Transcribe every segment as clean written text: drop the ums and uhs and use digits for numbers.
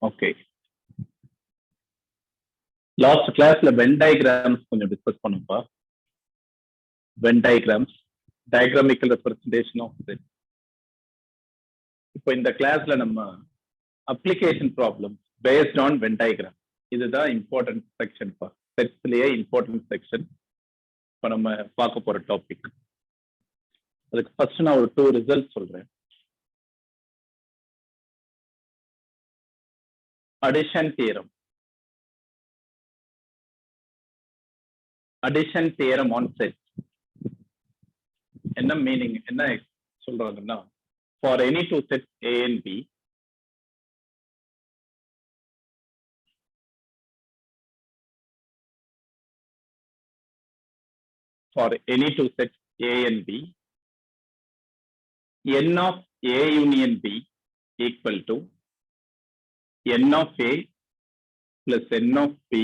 Okay, last கிளாஸ்ல Venn diagrams கொஞ்சம் discuss பண்ணுப்பா. Venn diagrams, diagrammatical representation of set. இப்போ இந்த கிளாஸ்ல நம்ம application problem based on Venn diagram, இதுதான் இம்பார்ட்டன்ட் செக்ஷன் பா. செட்ஸ்லயே இம்பார்ட்டன்ட் செக்ஷன் இப்போ நம்ம பார்க்க போற டாபிக். அதுக்கு ஃபர்ஸ்ட் நான் ஒரு 2 ரிசல்ட் சொல்றேன். Addition theorem, addition theorem on set என்ன மீனிங், என்ன சொல்றாங்கன்னா, for any two sets A and B, for any two sets A and B, n of A union B equal to n of A plus n of B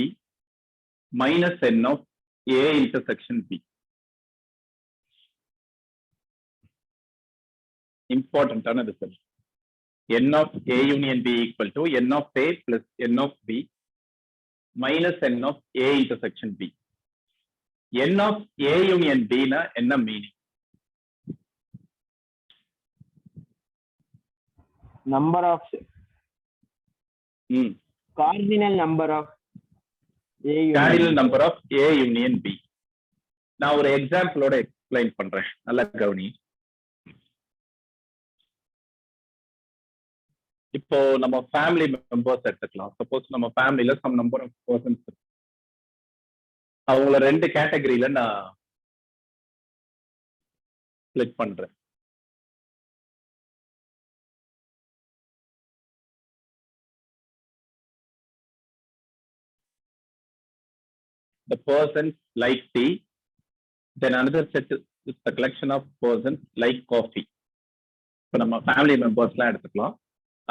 minus n of A intersection B. Important result. N of A union B equal to n of A plus n of B minus n of A intersection B. N of A union B na enna meaning? Number of cardinal number of A union. Cardinal number of A union B. நான் ஒரு எக்ஸாம்பிளோட explain பண்றேன், நல்லா கவனி. இப்போ நம்ம family members எடுத்துக்கலாம். Suppose நம்ம ஃபேமிலியில சம் நம்பர் ஆஃப் பர்சன்ஸ், அவங்கள 2 கேட்டகரியில நான் ஸ்ப்ளிட் பண்றேன். The persons like tea, then another set is the collection of persons like coffee. இப்போ நம்ம ஃபேமிலி மெம்பர்ஸ்லாம் எடுத்துக்கலாம்.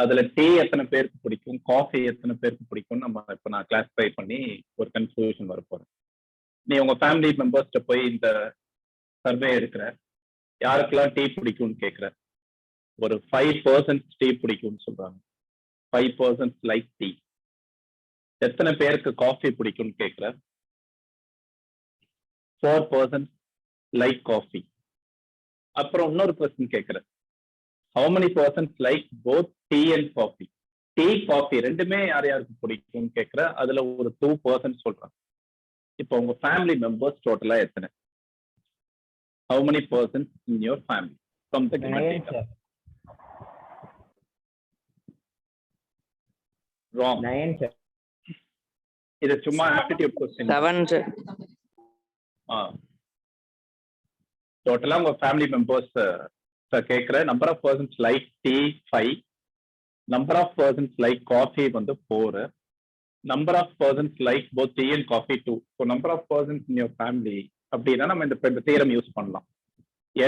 அதுல டீ எத்தனை பேருக்கு பிடிக்கும், காஃபி எத்தனை பேருக்கு பிடிக்கும், நம்ம இப்போ நான் கிளாஸிஃபை பண்ணி ஒரு கன்க்ளூஷன் வர போறேன். நீ உங்க ஃபேமிலி மெம்பர்ஸ்ட போய் இந்த சர்வே எடுக்கிற, யாருக்கெல்லாம் டீ பிடிக்கும்னு கேட்குற. ஒரு 5% டீ பிடிக்கும்னு சொல்றாங்க. 5% லைக் டீ. எத்தனை பேருக்கு காஃபி பிடிக்கும்னு கேட்குற. 4% லைக் காஃபி. அப்புறம் இன்னொரு கொஸ்டின் கேட்குற, how many persons like both tea and coffee? Tea coffee ரெண்டுமே யார் யாருக்கு பிடிக்கும்னு கேட்குற. அதுல ஒரு 2% சொல்றாங்க. இப்போ உங்க ஃபேமிலி மெம்பர்ஸ் டோட்டலா எத்தனை? How many persons in your family from the given data? Wrong. 9 sir. இது சும்மா ஆப்டிடியூட் क्वेश्चन. 7 sir. டோட்டலா உங்க ஃபேமிலி மெம்பர்ஸ் கேட்குற number of persons like tea 5, number of persons like coffee வந்து 4, number of persons like both tea and coffee 2. So number of persons in your family அப்படின்னா நம்ம இந்த theorem use பண்ணலாம்.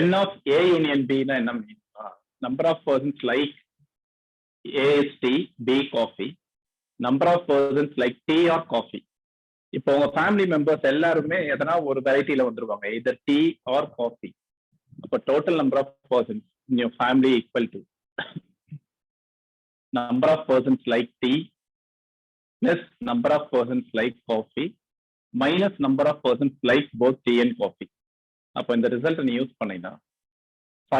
N of A union B னா என்ன mean? Number of persons like A is tea, B coffee, number of persons like tea or coffee. இப்போ உங்க family members எல்லாருமே எதனா ஒரு வெரைட்டியில வந்துருவாங்க, either டீ ஆர் காஃபி. அப்போ total number of persons in your family equal to number of persons like tea plus number of persons like coffee minus number of persons like both tea and coffee. அப்போ இந்த result நீ use பண்ணீங்கன்னா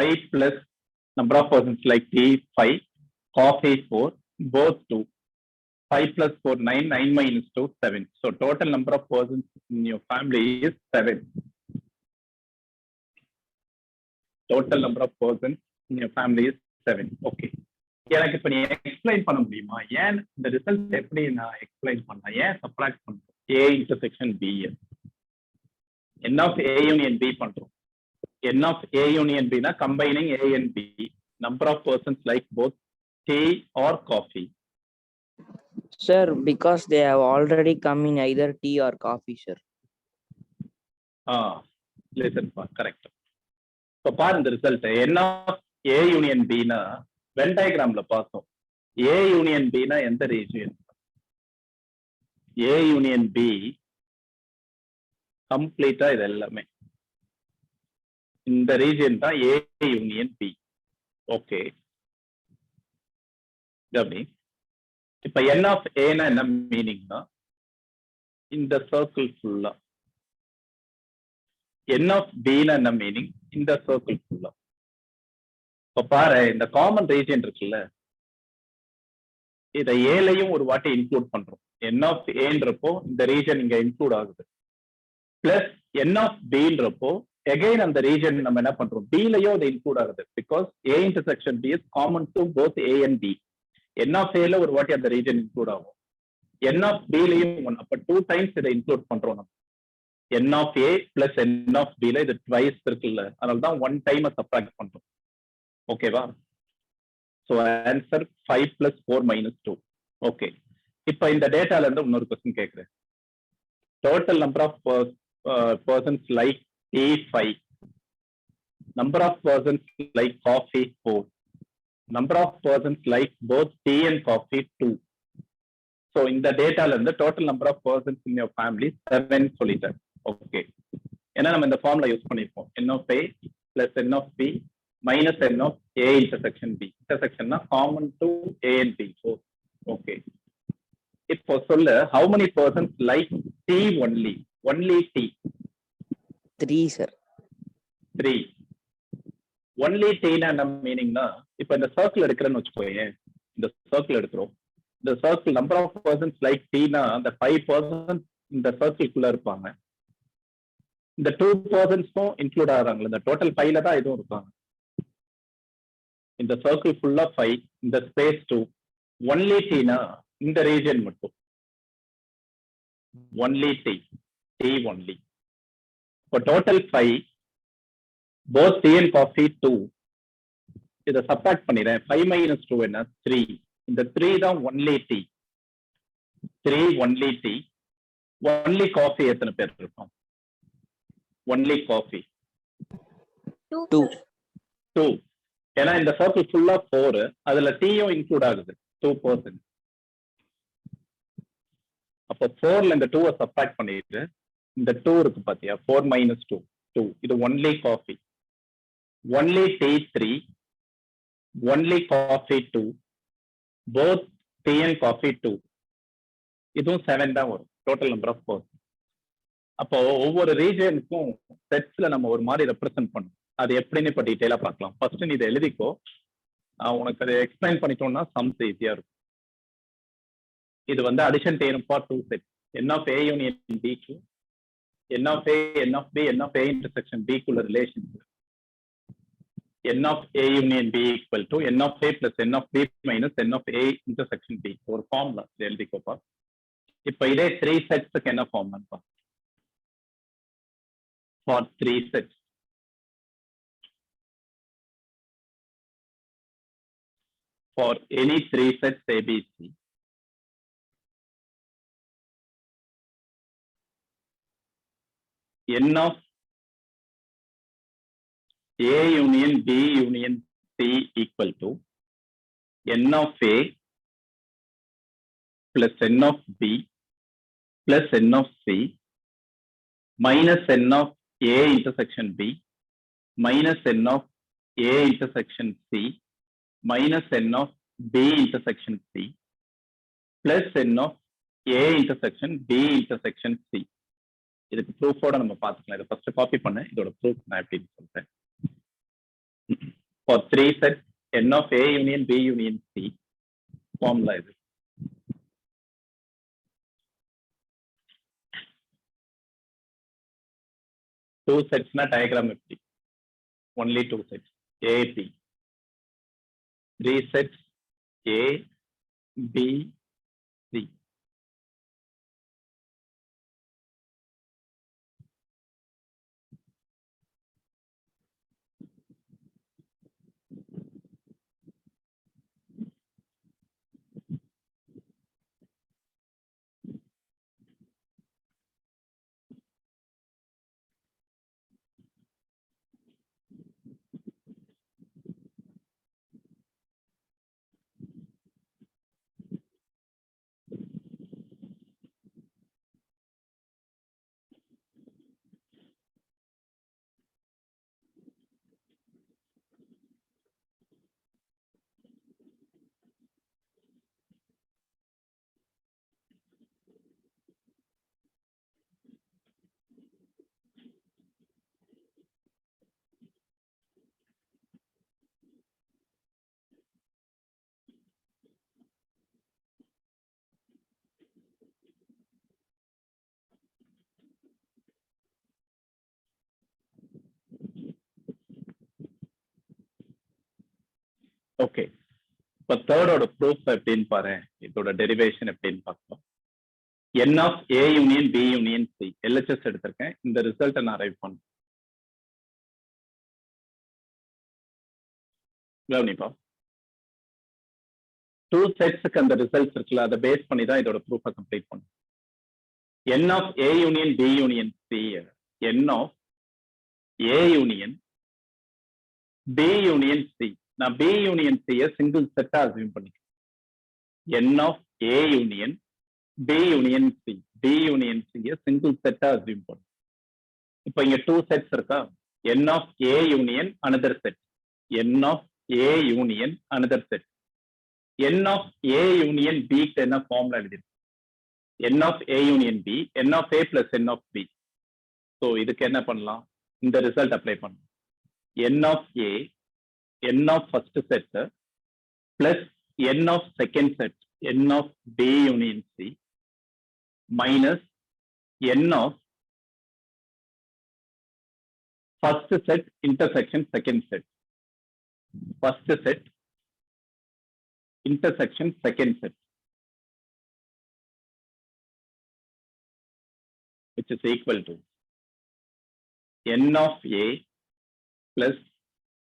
5 plus number of persons like tea 5, coffee 4, both 2. 5 plus 4 9, 9 minus 2 7. So total number of persons in your family is 7. Total number of persons in your family is 7. Okay. எனக்கு இப்போ நீ explain பண்ண முடியுமா, ஏன் இந்த result எப்படி நான் எக்ஸ்பிளைன் பண்ண, ஏன் சப்ராக்ட் பண்றோம் A intersection B? N of A union B பண்றோம். N of A union B னா combining A and B, number of persons like both tea or coffee. Sir, because they have already come in either tea or coffee, sir. Listen pa, correct. இப்போ பாரு இந்த result. N of A union B னா when டயக்ராம்ல பார்த்தோம். A union B னா எந்த region? A union B கம்ப்ளீட்டா இது எல்லாமே இந்த ரீஜியன் தான் A union B. ஓகே, இப்ப n of a னா என்ன மீனிங்னா இந்த சர்க்கிள் ஃபுல்லா, n of b னா என்ன மீனிங் இந்த சர்க்கிள் ஃபுல்லா. இப்ப பாரு இந்த காமன் ரீஜன் இருக்குல்ல, இதை ஏலையும் ஒரு வாட்டி இன்க்ளூட் பண்றோம். n of ஏன்றப்போ இந்த ரீஜன் இங்க இன்க்ளூட் ஆகுது. பிளஸ் n of bன்றப்போ again அந்த ரீஜன் நம்ம என்ன பண்றோம், b லயும் அது இன்க்ளூட் ஆகுது. Because a intersection b is common to both a and b. n of a ல ஒரு வாட்டி அந்த ரீஜன் இன்க்ளூட் ஆகும், n of b லயும் ஒன். அப்ப 2 டைம்ஸ் இதை இன்க்ளூட் பண்றோம் நம்ம. n of a plus n of b ல இது ட்வைஸ் இருக்குல்ல, அதனால தான் 1 டைம் சப்ட்ராக்ட் பண்றோம். ஓகேவா? So answer 5 plus 4 minus 2. Okay. இப்ப இந்த டேட்டால இருந்து இன்னொரு क्वेश्चन கேக்குறேன். Total number of persons like tea 5. Number of persons like coffee 4. Number of persons like both tea and coffee 2. So இந்த டேட்டால இருந்து total number of persons in your family 7 சொல்லிட்டேன். Okay. ஏன்னா நம்ம இந்த ஃபார்முலா யூஸ் பண்ணிருப்போம். n of a plus n of b minus n of a intersection b. Intersection na common to a and b. So, okay. இப்போ சொல்லு, how many persons like tea only? Only tea. 3, sir. 3. Only tea na என்ன மீனிங்னா, இப்போ இந்த circle எடுக்கிறேன்னு வச்சுக்கோங்க, இந்த circle எடுக்கிறோம். இந்த circle number of persons like டீனா அந்த 5 பர்சன்ஸ் இந்த சர்க்கிள்குள்ள இருப்பாங்க. இந்த 2 பர்சன்ஸும் இன்க்ளூட் ஆகிறாங்க. இந்த டோட்டல் 5ல தான் இதுவும் இருப்பாங்க. இந்த சர்க்கிள் ஃபுல்லா 5, இந்த ஸ்பேஸ் 2. ஒன்லி டீனா இந்த ரீஜன் மட்டும், ஒன்லி டி ஒன்லி. இப்போ total 5, both tea and coffee 2. இதை சப்ட்ராக்ட் பண்ணிடுறேன். 5 மைனஸ் 2 என்ன? 3. இந்த 3 தான் only tea. 3 only tea. Only coffee எத்தனை பேர் இருக்கும்? Only coffee 2. 2. ஏன்னா இந்த சர்க்கிள் ஃபுல்லா 4, அதுல டீயும் இன்க்ளூட் ஆகுது 2%. அப்போ 4ல இந்த 2 சப்ட்ராக்ட் பண்ணிட்டு இந்த 2 இருக்கு பாத்தியா, 4 மைனஸ் 2 2. இது only coffee. Only tea 3, only coffee 2, both tea and coffee 2. இதுவும் 7 தான் வரும் டோட்டல் நம்பர் ஆஃப் பர்சன். அப்போ ஒவ்வொரு ரீஜனுக்கும் செட்ஸ்ல நம்ம ஒரு மாதிரி ரெப்ரசென்ட் பண்ணணும். அது எப்படின்னு இப்ப டீட்டெயிலா பார்க்கலாம். ஃபர்ஸ்ட் நீ இதை எழுதிக்கோ, உனக்கு அதை எக்ஸ்பிளைன் பண்ணிட்டோம்னா சம்ஸ் ஈஸியா இருக்கும். இது வந்து அடிஷன் தேரும் for 2 set. n of a union b க்கு n of a, n of b, n of a intersection b குள்ள relation n of a union b equal to n of a plus n of b minus n of a intersection b. ஒரு formula எழுதிக்கோப்பா. இப்ப இதே 3 செட்ஸ்க்கு என்ன formula? For 3 sets. For any 3 sets ABC, n of A union B union C equal to n of A plus n of B plus n of C minus n of A intersection B minus n of A intersection C minus n of B intersection C plus n of A intersection B intersection C. இதுக்கு ப்ரூஃபோட நம்ம பார்த்துக்கலாம். இதை first copy பண்ண, இதோட proof நான் எப்படின்னு சொல்றேன். For 3 sets n of A union B union C, formula இது. Two sets na diagram எப்படி? Only 2 sets. A, B. 3 sets A, B, C. Okay, இப்போ தேர்டோட ப்ரூஃப் எப்படின்னு பாரு, இதோட டெரிவேஷன் எப்படின்னு பார்க்கலாம். n of A union B union C LHS எடுத்திருக்கேன். இந்த ரிசல்ட்டை நான் அரைவ் பண்ணேன். கவனிப்பா, டூ செட்ஸுக்கு அந்த ரிசல்ட்ஸ் இருக்குல்ல, அதை பேஸ் பண்ணி தான் இதோட ப்ரூஃபை கம்ப்ளீட் பண்ணும். n of A union B union C, n of A union B union C. நான் B union C சிங்கிள் செட்டா அஸ்யூம் பண்ணிக்கிறேன். n of A union B union C, B union C single செட்டா assume பண்ணும். இப்போ இங்க two sets இருக்கா, n of A union another set, n of A union another set. n of A union B க்கு என்ன formula எழுதிருக்கு? n of A union B, n of A plus n of B. So இதுக்கு என்ன பண்ணலாம், இந்த result apply பண்ணலாம். n of A, n of first set plus n of second set, n of B union C minus n of first set intersection second set. First set intersection second set, which is equal to n of A plus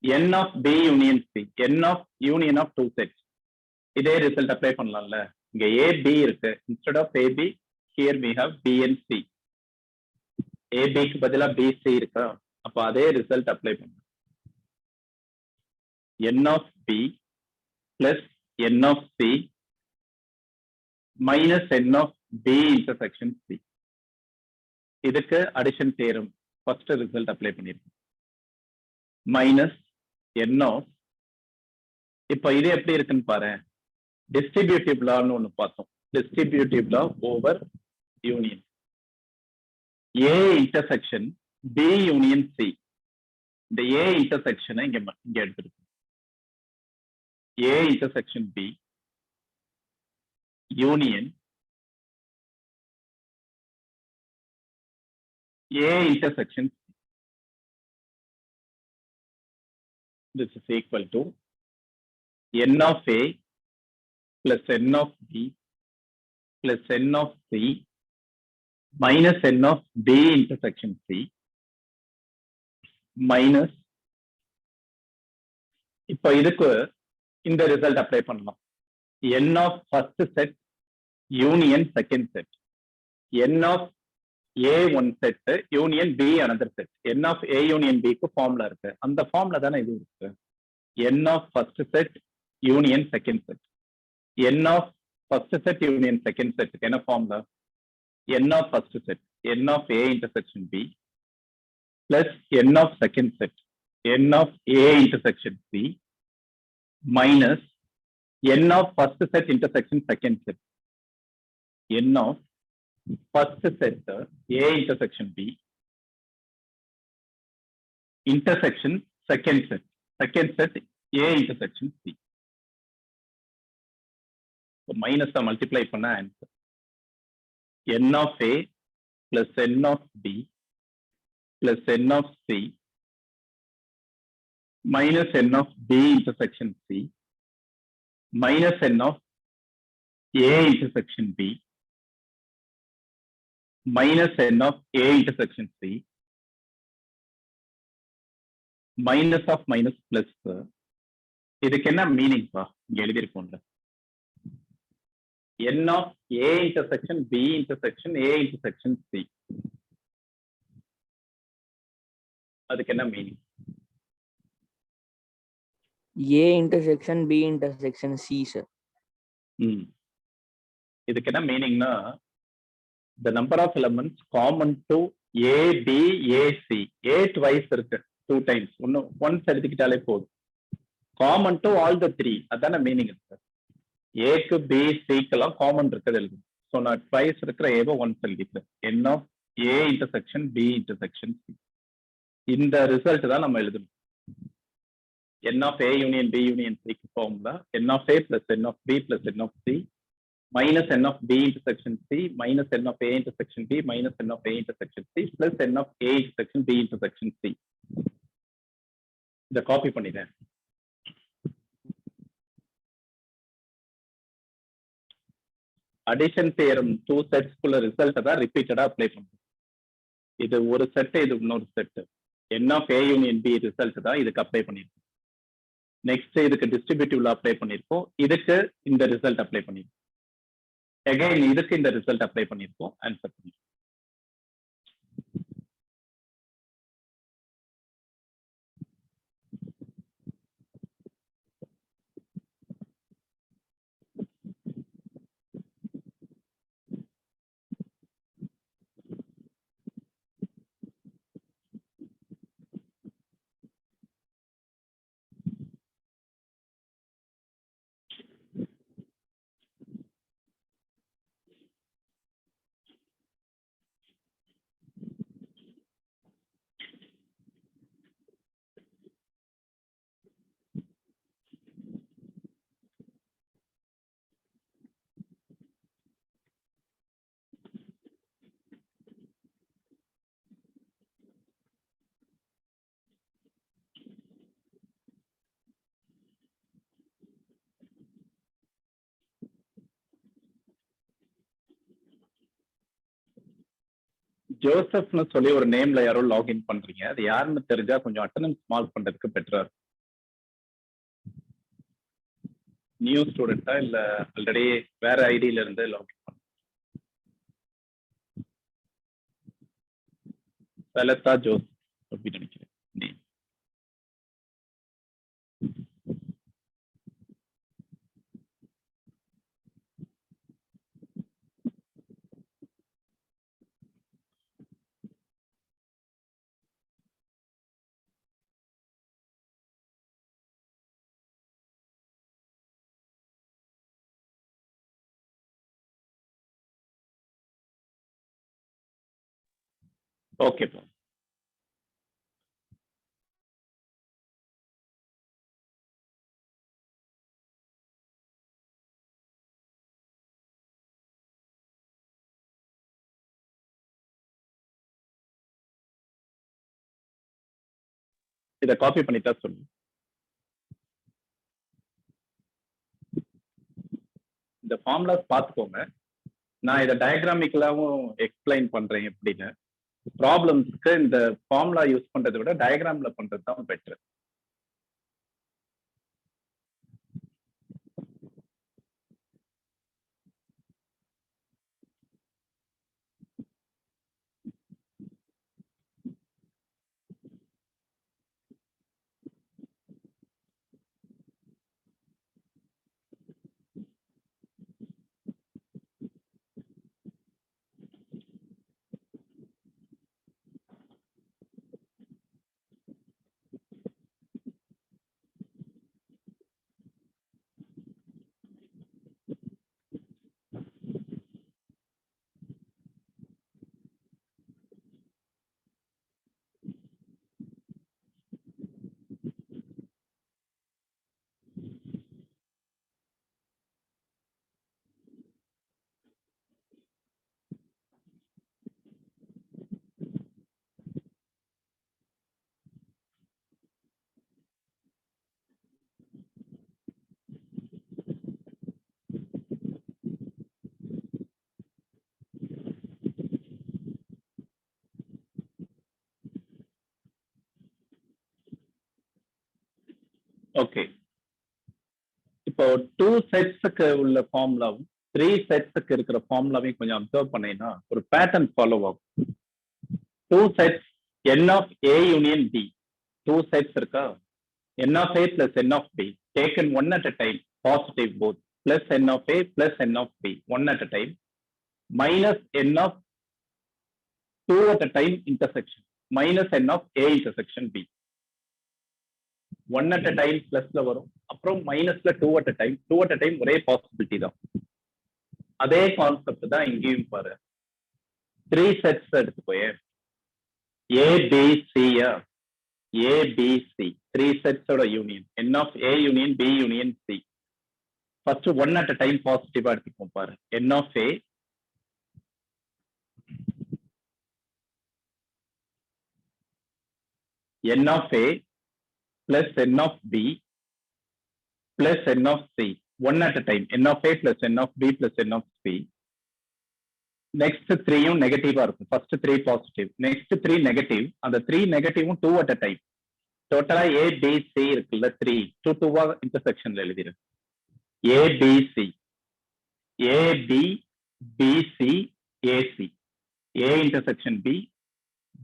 n of B union C, n of union of two sets. இதே result apply பண்ணலாம்ல, இங்க A B இருக்கு, instead of A B here we have B and C. A B க்கு பதிலா B C இருக்கா, அப்ப அதே result apply பண்ணலாம். n of B plus n of C minus n of B intersection C. இதுக்கு addition தேரும் first result apply பண்ணிருக்கோம். Minus n of, இப்ப இது எப்படி இருக்குன்னு பாரு, டிஸ்ட்ரிபியூட்டிவ் லான்னு ஒண்ணு பார்த்தோம். Distributive law over union. A intersection B union C. இந்த A இன்டர்செக்ஷனை இங்க எடுத்துருக்கோம். A intersection B union A intersection C. This is equal to n of A plus n of B plus n of C minus n of B intersection C minus, இப்போ இதுக்கு இந்த result apply பண்ணலாம். n of first set union second set, n of A one set union B another set. n of A union B க்கு formula இருக்கு, அந்த formula தானே இது இருக்கு. n of first set union second set, n of first set union second set க்கு என்ன formula, n of first set n of A intersection B plus n of second set n of A intersection C minus n of first set intersection second set, n of first set A intersection B intersection second set A intersection C. Minus multiply பண்ண answer n of A plus n of B plus n of C minus n of B intersection C minus n of A intersection B minus n of A intersection C minus of minus plus. இதுக்கு என்ன meaning பா, இங்க எழுதியிருக்கோம்ல, n of A intersection B intersection A intersection C, அதுக்கு என்ன meaning? A intersection B intersection C, sir. இதுக்கு என்ன மீனிங்னா, the number of elements common to A B A C, A twice இருக்கு, 2 times, once எடுத்துக்கிட்டாலே போதும். common to all the three, அதான meaning இருக்கு. A க்கு B C க்குலாம் காமன் இருக்குது எழுதும். ஸோ நான் ட்வைஸ் இருக்கிற ஏவோ ஒன்ஸ் எழுதிக்கிறேன். n of A intersection B intersection C. இந்த ரிசல்ட் தான் நம்ம எழுதணும். n of A union B union C க்கு formula n of A plus n of B plus n of C minus n of B intersection C minus n of A intersection B minus n of A intersection C plus n of A intersection B intersection C. இதை copy பண்ணிட்டேன். Addition theorem 2 செட்ஸ்க்குள்ள ரிசல்ட்டை தான் ரிப்பீட்டடா apply பண்ணும். இது ஒரு set, இது இன்னொரு set. n of a union b result தான் இதுக்கு அப்ளை பண்ணிருக்கோம். நெக்ஸ்ட் இதுக்கு டிஸ்ட்ரிபியூட்டிவ்ல அப்ளை பண்ணிருக்கோம். இதுக்கு இந்த ரிசல்ட் அப்ளை பண்ணிருக்கோம். அகைன் இதுக்கு இந்த ரிசல்ட் அப்ளை பண்ணிருக்கோம். ஆன்சர் பண்ணிருக்கோம். ஜோசப்னு சொல்லி ஒரு நேம்ல யாரோ லாகின் பண்றீங்க. அது யாருன்னு தெரிஞ்சா கொஞ்சம் அட்டெண்டன்ஸ் மார்க் பண்றதுக்கு பெட்டரா இருக்கும். நியூ ஸ்டூடெண்டா இல்ல ஆல்ரெடி வேற ஐடியில இருந்து லாகின் பண்ண? லலிதா ஜோஸ் அப்படின்னு நினைக்கிறேன். ஓகேப்பா. இதை காப்பி பண்ணிட்டா சொல்லு. இந்த ஃபார்முலாஸ் பார்த்துக்கோங்க. நான் இதை டயக்ராமிக்கலாவும் எக்ஸ்பிளைன் பண்றேன் எப்படின்னு. ப்ராப்ளம்ஸ்க்கு இந்த ஃபார்முலா யூஸ் பண்றதை விட டயக்ராம்ல பண்றது தான் பெட்டர். ஓகே, இப்போ 2 செட்ஸுக்கு உள்ள ஃபார்முலாவும் 3 செட்ஸுக்கு இருக்கிற ஃபார்முலாவையும் கொஞ்சம் அப்சர்வ் பண்ணீங்கன்னா ஒரு பேட்டர்ன் ஃபாலோ ஆகும். 2 sets n of a union b, 2 sets இருக்கா? n of a plus n of b taken one at a time, positive both, plus n of a plus n of b one at a time, minus n of 2 at a time intersection, minus n of a intersection b. 1 at a time பிளஸ்ல வரும், அப்புறம் மைனஸ்ல 2 at a time. 2 at a time ஒரே possibility தான். அதே concept தான் இங்கேயும் பாரு. 3 செட்ஸ் எடுத்துக்கோயே, ABC ABC 3 செட்ஸோட union n of a union b union c. First 1 at a time பாசிட்டிவா எடுத்துக்கோம் பாரு. n of a n of a plus n of b plus n of c, 1 at a time, n of a plus n of b plus n of c next 3யும் நெகட்டிவா இருக்கும். First 3 positive, next 3 negative. அந்த 3 நெகட்டிவும் 2 at a time. டோட்டலா ABC இருக்குல்ல 3 2 2வா இன்டர்செக்ஷன்ல எழுதிரு. ABC AB BC AC, A intersection B,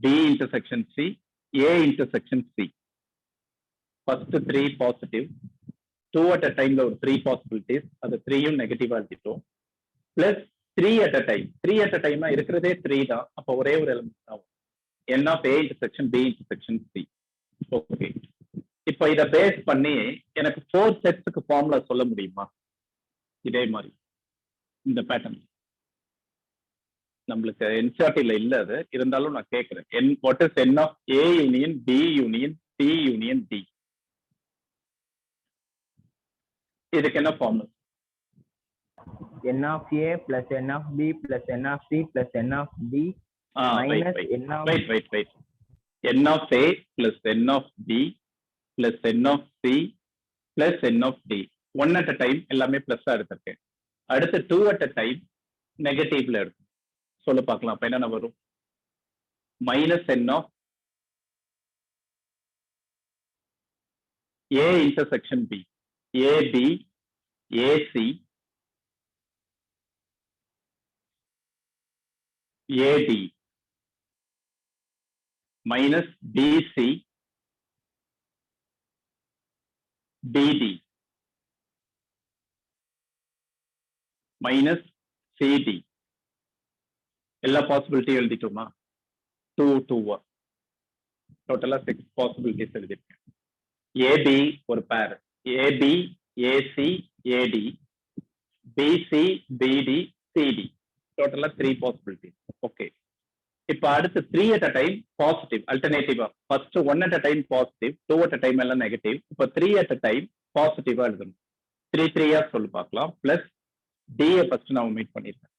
B intersection C, A intersection C. First 3 positive, 2 at a டைம்ல ஒரு 3 பாசிபிலிட்டிஸ், அது 3யும் நெகட்டிவா எழுதிட்டோம். Plus 3 at a time. 3 at a டைம்னா இருக்கிறதே 3 தான். அப்போ ஒரே ஒரு எலிமெண்ட் தான். n of A intersection B intersection C. Okay, இப்போ இதை பேஸ் பண்ணி எனக்கு 4 செட்ஸுக்கு ஃபார்முலா சொல்ல முடியுமா? இதே மாதிரி இந்த பேட்டர்ன் நம்மளுக்கு என்சிஆர்டில இல்ல, அது இருந்தாலும் நான் கேட்கிறேன். What is n of A union B union C union D? இதுக்கு என்ன formula? n of a plus n of b plus n of c plus n of d minus n of wait. n of a plus n of b plus n of c plus n of d. 1 at a time எல்லாமே பிளஸ்ஸா எடுத்திருக்கேன். அடுத்து 2 at a time நெகட்டிவ்ல எடுத்து சொல்ல பார்க்கலாம். அப்ப என்ன வரும்? Minus n of a intersection b, ab ac AD minus BC BD minus CD. எல்லா பாசிபிலிட்டியும் எழுதிட்டோமா? 2 2 டோட்டலா 6 பாசிபிலிட்டிஸ் எழுதிருக்கேன். AB ஒரு பேர், AB AC AD BC BD CD, டோட்டலா 3 பாசிபிலிட்டிஸ். ஓகே, இப்போ அடுத்து 3 at a time பாசிட்டிவ் அல்டர்னேட்டிவா. First 1 at a time positive, 2 at a time எல்லாம் negative. இப்போ 3 at a time பாசிட்டிவா எழுதணும். 3 3 சொல்லி பார்க்கலாம். பிளஸ் D ஃபர்ஸ்ட் நான் மீட் பண்ணிருக்கேன்.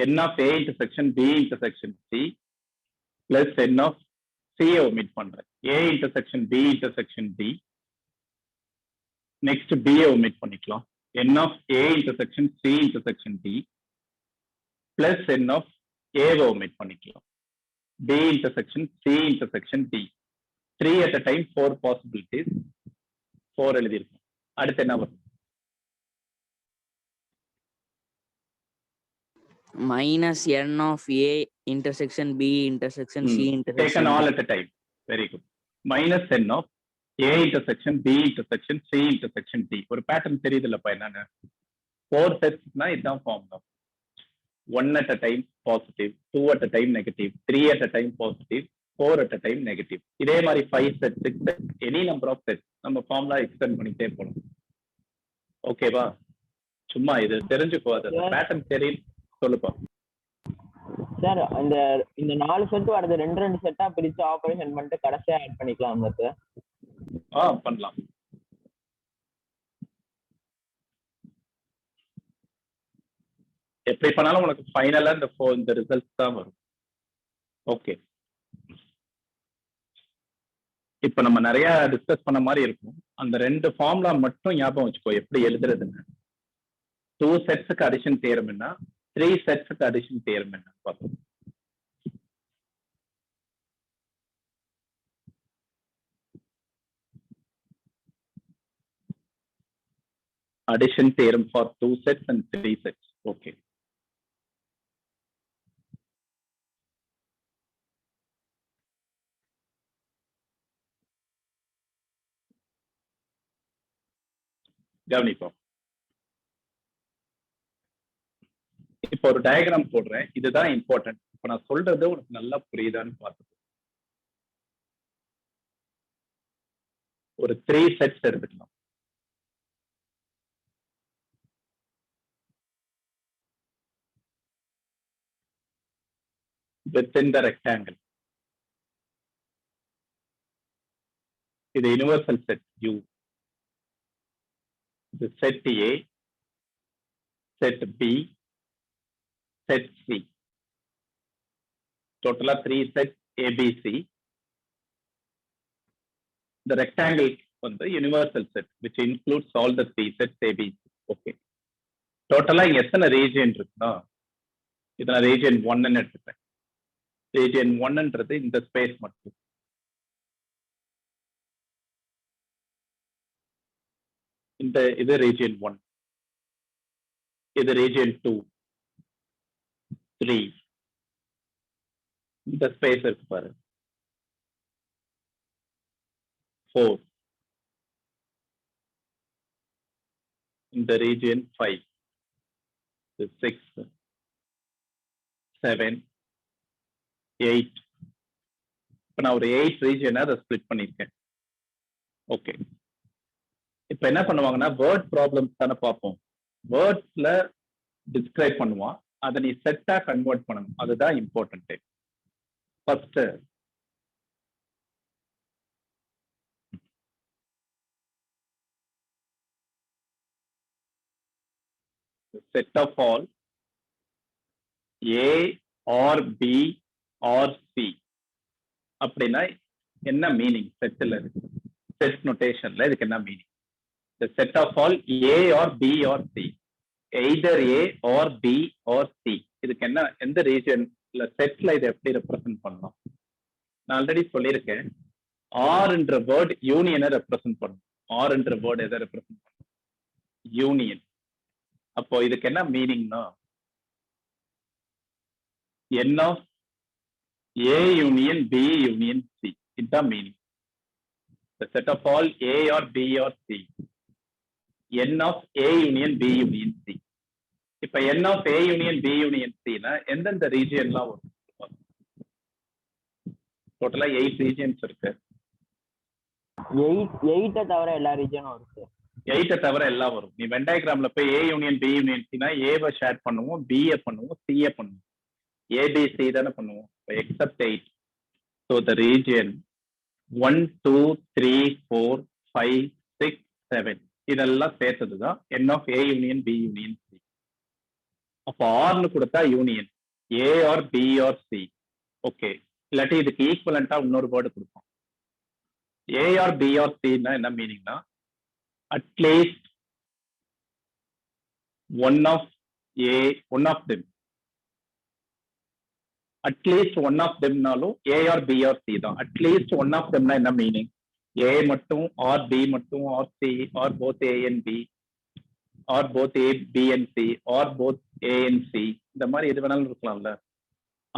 n of a intersection b intersection c plus n of c meet பண்றேன். a intersection b intersection d, next b meet பண்ணிக்கலாம். n of a intersection c intersection d plus n of a meet பண்ணிக்கலாம். b intersection c intersection d. 3 at a time 4 possibilities, 4 எழுதியிருக்கோம். அடுத்து என்ன வரும்? minus n of a intersection b intersection c intersection taken all at a time. Very good. Minus n of a intersection b intersection c intersection d. ஒரு pattern தெரியுதுல்லப்பா என்னன்னு? 4 செட்ஸ்னா இதுதான் formula. 1 at a time positive, 2 at a time negative, 3 at a time positive, 4 at a time negative. இதே மாதிரி 5 sets, 6 sets, any number of sets நம்ம formula extend பண்ணிட்டே போகணும். ஓகேவா? சும்மா இது தெரிஞ்சுக்கோ, அது பேட்டர்ன் தெரியும். சொல்லுப்பா சார். இந்த 4 செட் வரது 2 செட்டா பிரிச்சு ஆபரேஷன் பண்ணிட்டு கடைசியா ஆட் பண்ணிக்கலாம் சார். பண்ணலாம். எப்படி பண்ணாலும் உனக்கு ஃபைனலா இந்த ரிசல்ட் தான் வரும். ஓகே, இப்ப நம்ம நிறைய டிஸ்கஸ் பண்ண மாதிரி இருக்கும். அந்த 2 ஃபார்முலா மட்டும் ஞாபகம் வச்சுக்கோ எப்படி எழுதுறதுன்னு. 2 செட்ஸுக்கு அடிஷன் தியரம் என்ன, 3 செட்ஸுக்கு அடிஷன் தியரம் என்ன பார்ப்போம். Addition theorem for 2 sets and 3 sets. Okay. கவனிப்போம். இப்போ ஒரு டயக்ராம் போடுறேன், இதுதான் இம்பார்ட்டன்ட். இப்ப நான் சொல்றது உனக்கு நல்லா புரியுதான்னு பார்த்துக்கோ. ஒரு 3 செட்ஸ் எடுத்துக்கலாம். within the rectangle. இது யூனிவர்சல் செட் U. இது set A, set B, set C. டோட்டலா 3 செட் ABC. The rectangle வந்து universal set which includes all the 3 sets ABC. Okay. டோட்டலா இங்க எத்தனை ரீஜியன் இருக்குன்னா இதை நான் ரீஜியன் 1 எடுத்துப்பேன். ரீஜியன் 1ன்றது இந்த ஸ்பேஸ் மட்டும். இது ரீஜியன் 1, இது ரீஜியன் 2, 3. இந்த ஸ்பேஸ் இருக்கு பாரு. 4, இந்த ரீஜியன் 5, 6, 7, 8. இப்ப நான் ஒரு 8 ரீஜியனை அதை ஸ்பிளிட் பண்ணியிருக்கேன். ஓகே, இப்ப என்ன பண்ணுவாங்கன்னா வேர்ட் ப்ராப்ளம்ஸ் தானே பார்ப்போம். வேர்ட்ஸ்ல டிஸ்கிரைப் பண்ணுவான், அதை நீ செட்டா கன்வெர்ட் பண்ணணும். அதுதான் important. First set of all A or B or C அப்படின்னா என்ன மீனிங்? செட்ல இருக்கு, செட் நோட்டேஷன்ல இதுக்கு என்ன meaning? The set of all A or B or C, either A or B or C, இதுக்கு என்ன, எந்த ரீஜன்ல செட்ல இதை எப்படி ரெப்ரசென்ட் பண்ணலாம்? நான் ஆல்ரெடி சொல்லியிருக்கேன், ஆர்ன்ற வேர்ட் யூனியனை ரெப்ரசென்ட் பண்ணும். ஆர்ன்ற வேர்ட் எதை ரெப்ரசென்ட் பண்ணும்? யூனியன். அப்போ இதுக்கு என்ன மீனிங்னா n of A union B union C, இதுதான் meaning. The set of all A or B or C, n of A union B union C. இப்ப n of A union B union C னா எந்தெந்த ரீஜியன்லாம் வரும்? டோட்டலா 8 regions இருக்கு. 8 தவிர எல்லா ரீஜனும் இருக்கு. 8 தவிர எல்லாம் வரும். நீ வென் டயக்ராம்ல போய் A union B union C னா ஏவை ஷேர் பண்ணுவோம், B பண்ணுவோம், C பண்ணுவோம், ABC தானே பண்ணுவோம். எக்ஸப்ட் 8. ஸோ த ரீஜியன் 1, 2, 3, 4, 5, 6, 7 இதெல்லாம் சேர்த்ததுதான் n of A union B union C. அப்போ ஆர்னு கொடுத்தா union A or B or C. Okay, இல்லாட்டி இதுக்கு ஈக்குவலண்டா இன்னொரு வேர்டு கொடுப்போம். A or B or C னா என்ன மீனிங்னா at least one of them, at least one of them நாலும் A or B or C தான். at least one of them னா என்ன மீனிங்? A மட்டும் or B மட்டும் or C or both A and B or both A, B and C or both A and C, இந்த மாதிரி எது வேணாலும் இருக்கலாம்ல.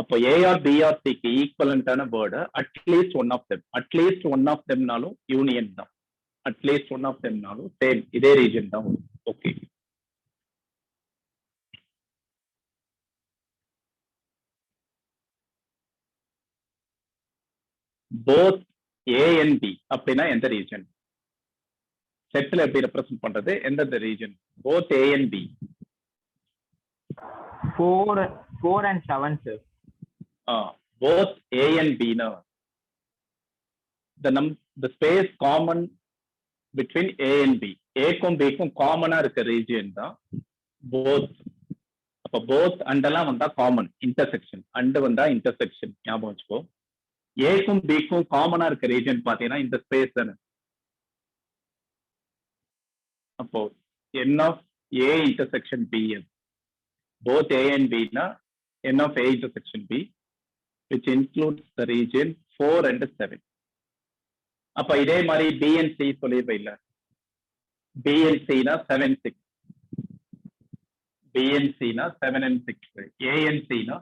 அப்போ A or B or C க்கு ஈக்குவலண்டான word at least one of them. at least one of them நாலும் union தான். at least one of them நாலும் சேம் இதே ரீஜன் தான். Okay, both A and B அப்படின்னா எந்த ரீஜன்? செட்ல எப்படி ரெப்ரசென்ட் பண்றது? எந்தெந்த region? both A and B. 4 and 7 sir. both A and B னா the space common between A and B, A க்கும் B க்கும் காமனா இருக்க ரீஜியன் தான் both. அப்ப both அண்டெல்லாம் வந்தா காமன், இன்டர்செக்ஷன் அண்ட் வந்தா இன்டர்செக்ஷன், ஞாபகம் வச்சுக்கோ. A க்கும் B க்கும் காமனா இருக்க ரீஜியன் பாத்தீங்கன்னா இந்த ஸ்பேஸ் தானே. அப்போ n of A intersection B, both A and B னா n of A intersection B, which includes the region 4 and 7. அப்ப இதே மாதிரி B and C சொல்லிருப்ப இல்ல, B and C னா 7, 6, B and C னா 7 and 6, A and C னா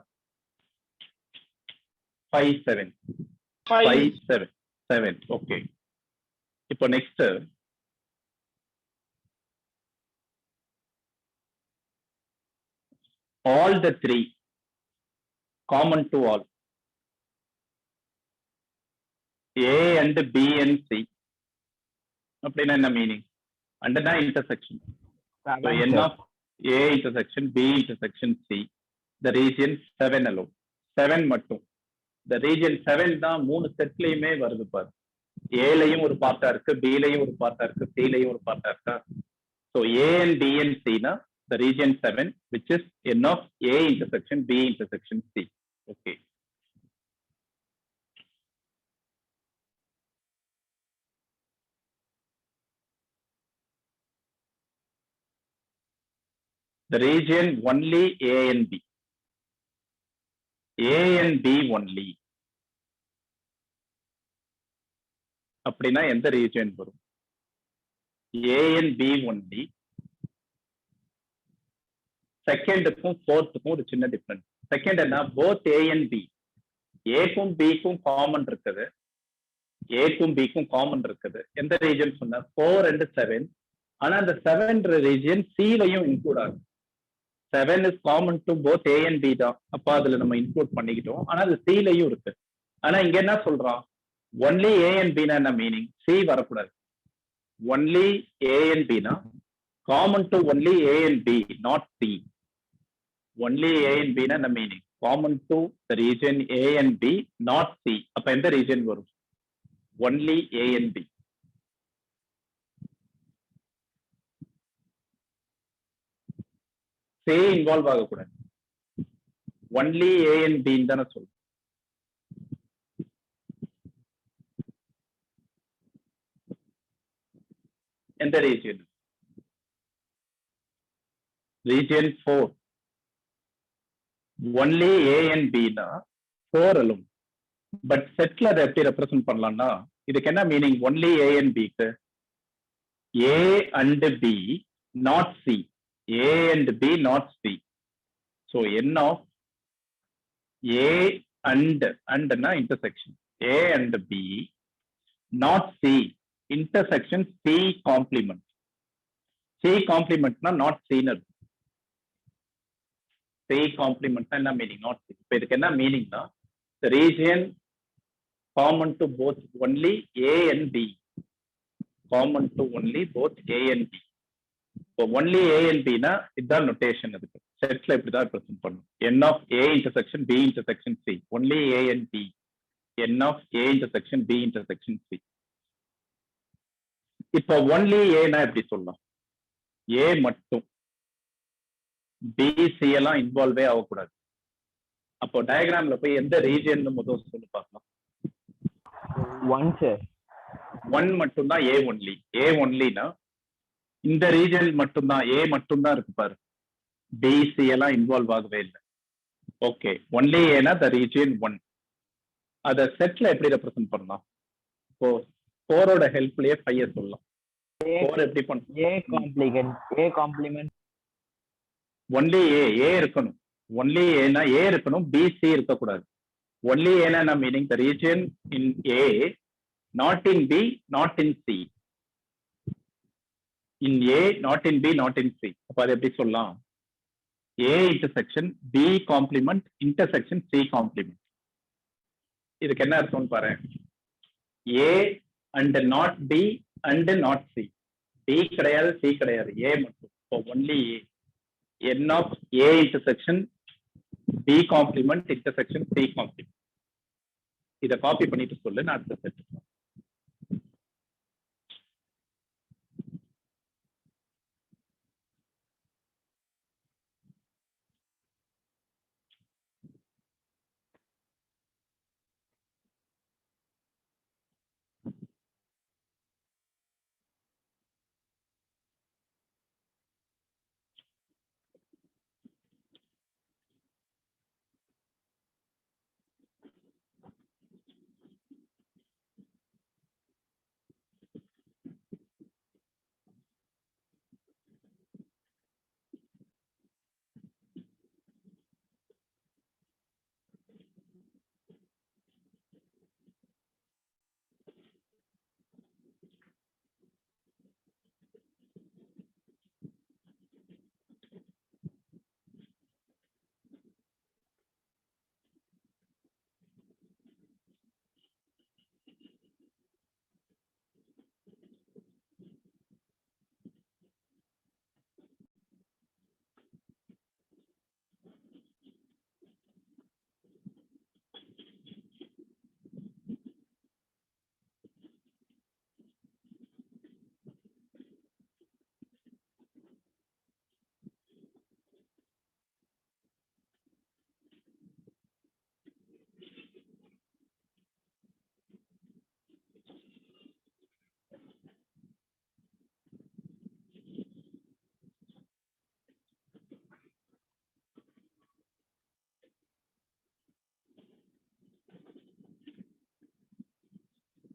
5, 7, 5, 7. Okay, இப்போ next all the three common to all A and B and C அப்படின்னா என்ன மீனிங்? அண்டனா intersection. So n of A intersection B intersection C, the region 7 alone. 7 மட்டும். The region 7 தான் மூணு செட்லயுமே வருது பாரு. A லையும் ஒரு பார்ட்டா இருக்கு, B லையும் ஒரு பார்ட்டா இருக்கு, C லையும் ஒரு பார்ட்டா இருக்கா. So A and B and C னா the region 7, which is n of A intersection B intersection C. Okay. The region only A and B. A and B only அப்படின்னா எந்த ரீஜன் வரும்? A and B only. செகண்டுக்கும் ஃபோர்த்துக்கும் ஒரு சின்ன difference. Second என்ன, both A and B, ஏக்கும் பிக்கும் common இருக்குது, ஏக்கும் பிக்கும் காமன் இருக்குது. எந்த ரீஜன் சொன்ன? 4 and 7. ஆனா அந்த 7 ரீஜன் சிலையும் இன்க்ளூட் ஆகும். 7 is common to both A and B தான். அப்ப அதுல நம்ம இன்க்ளூட் பண்ணிக்கிட்டோம். ஆனா அது சிலையும் இருக்கு. ஆனா இங்க என்ன சொல்றான்? ஒன்லி A and B என்ன மீனிங்? சி வரக்கூடாது. ஒன்லி A and B னா common to only A and B, not C. Only A and B னா என்ன meaning? Common to the region A and B, not C. அப்ப எந்த region வரும்? Only A and B. C involve ஆகக்கூடாது. Only A and B தானே சொல்லும். எந்த region? Region 4. Only A and B னா 4 அலும். பட் செட்ல அதை எப்படி ரெப்ரசென்ட் பண்ணலாம்னா, இதுக்கு என்ன meaning? Only A and B க்கு A and B, not C. A and B, not C. So n of A and na intersection A and B, not C, intersection C complement. C complement na not C na. C complement na enna meaning? Not C. இப்ப இதுக்கு என்ன meaning na, the region common to both only A and B, common to only both A and B. So only A and B na இதான் notation. அதுக்கு செட்ல இப்படிதான் represent பண்ணும். n of A intersection B intersection C, only A and B, n of A intersection B intersection C. இப்போ only A னா எப்படி சொல்லலாம்? A மட்டும், B C எல்லாம் இன்வால்வே ஆகக்கூடாது. அப்போ டயக்ராம்ல போய் எந்த ரீஜன் முதல் சொல்லி பார்க்கலாம். 1 சார். 1 மட்டும் தான் A only. A only னா இந்த ரீஜன் மட்டும்தான், A மட்டும்தான் இருக்கு பாரு, B C எல்லாம் இன்வால்வ் ஆகவே இல்லை. ஓகே, ஒன்லி ஏனா த ரீஜன் 1. அத செட்ல எப்படி ரெப்ரசென்ட் பண்ணலாம்? இப்போ 4ஓட ஹெல்ப்லயே 5 சொல்லலாம். 4 எப்படி பண்ணலாம்? A காம்ப்ளிமெண்ட் ஒன்லி A இருக்கணும். ஒன்லி ஏனா A இருக்கணும், B C இருக்க கூடாது. ஒன்லி ஏனா என்ன meaning? The region in A, not in B, not in C. in A, not in B, not in C. அப்ப அது எப்படி சொல்லலாம்? A intersection B complement intersection C complement. இதுக்கு என்ன அர்த்தம்னு பாரு. A and not B and not C. B கிடையாது, C கிடையாது, A மட்டும். So only A. N of A intersection B complement intersection C complement. இதை காப்பி பண்ணிட்டு சொல்லு, நான் அடுத்த செட்.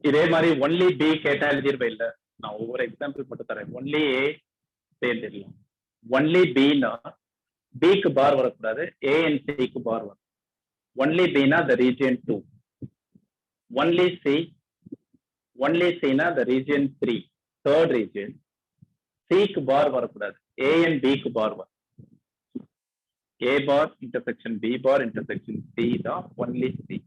இதே மாதிரி ஒன்லி பி கேட்டா எழுதிருப்பேன் இல்ல, நான் ஒவ்வொரு எக்ஸாம்பிள் மட்டும் தரேன். ஒன்லி ஏ எழுதிடலாம். ஒன்லி பின்னா பிக்கு பார் வரக்கூடாது, ஏ அண்ட் சிக்கு பார் வரும். ஒன்லி பினா த ரீஜியன் 2, ஒன்லி சினா த ரீஜியன் 3, தேர்ட் ரீஜியன். சிக்கு பார் வரக்கூடாது, ஏ அண்ட் பிக்கு பார் வரும். A bar intersection B bar intersection C தான் only C.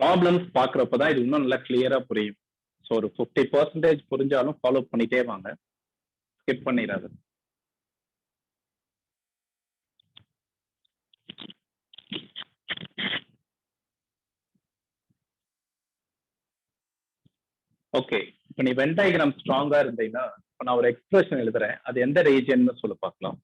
ப்ராப்ளம்ஸ் பாக்குறப்பதான் இது இன்னும் நல்லா கிளியரா புரியும். ஸோ ஒரு 50% புரிஞ்சாலும் ஃபாலோ பண்ணிட்டே வாங்க, ஸ்கிப் பண்ணிடாது. ஓகே, இப்போ நீ வென் டயக்ராம் ஸ்ட்ராங்கா இருந்தீங்கன்னா இப்போ நான் ஒரு எக்ஸ்பிரஷன் எழுதுறேன், அது எந்த ரீஜன் சொல்ல பார்க்கலாம்.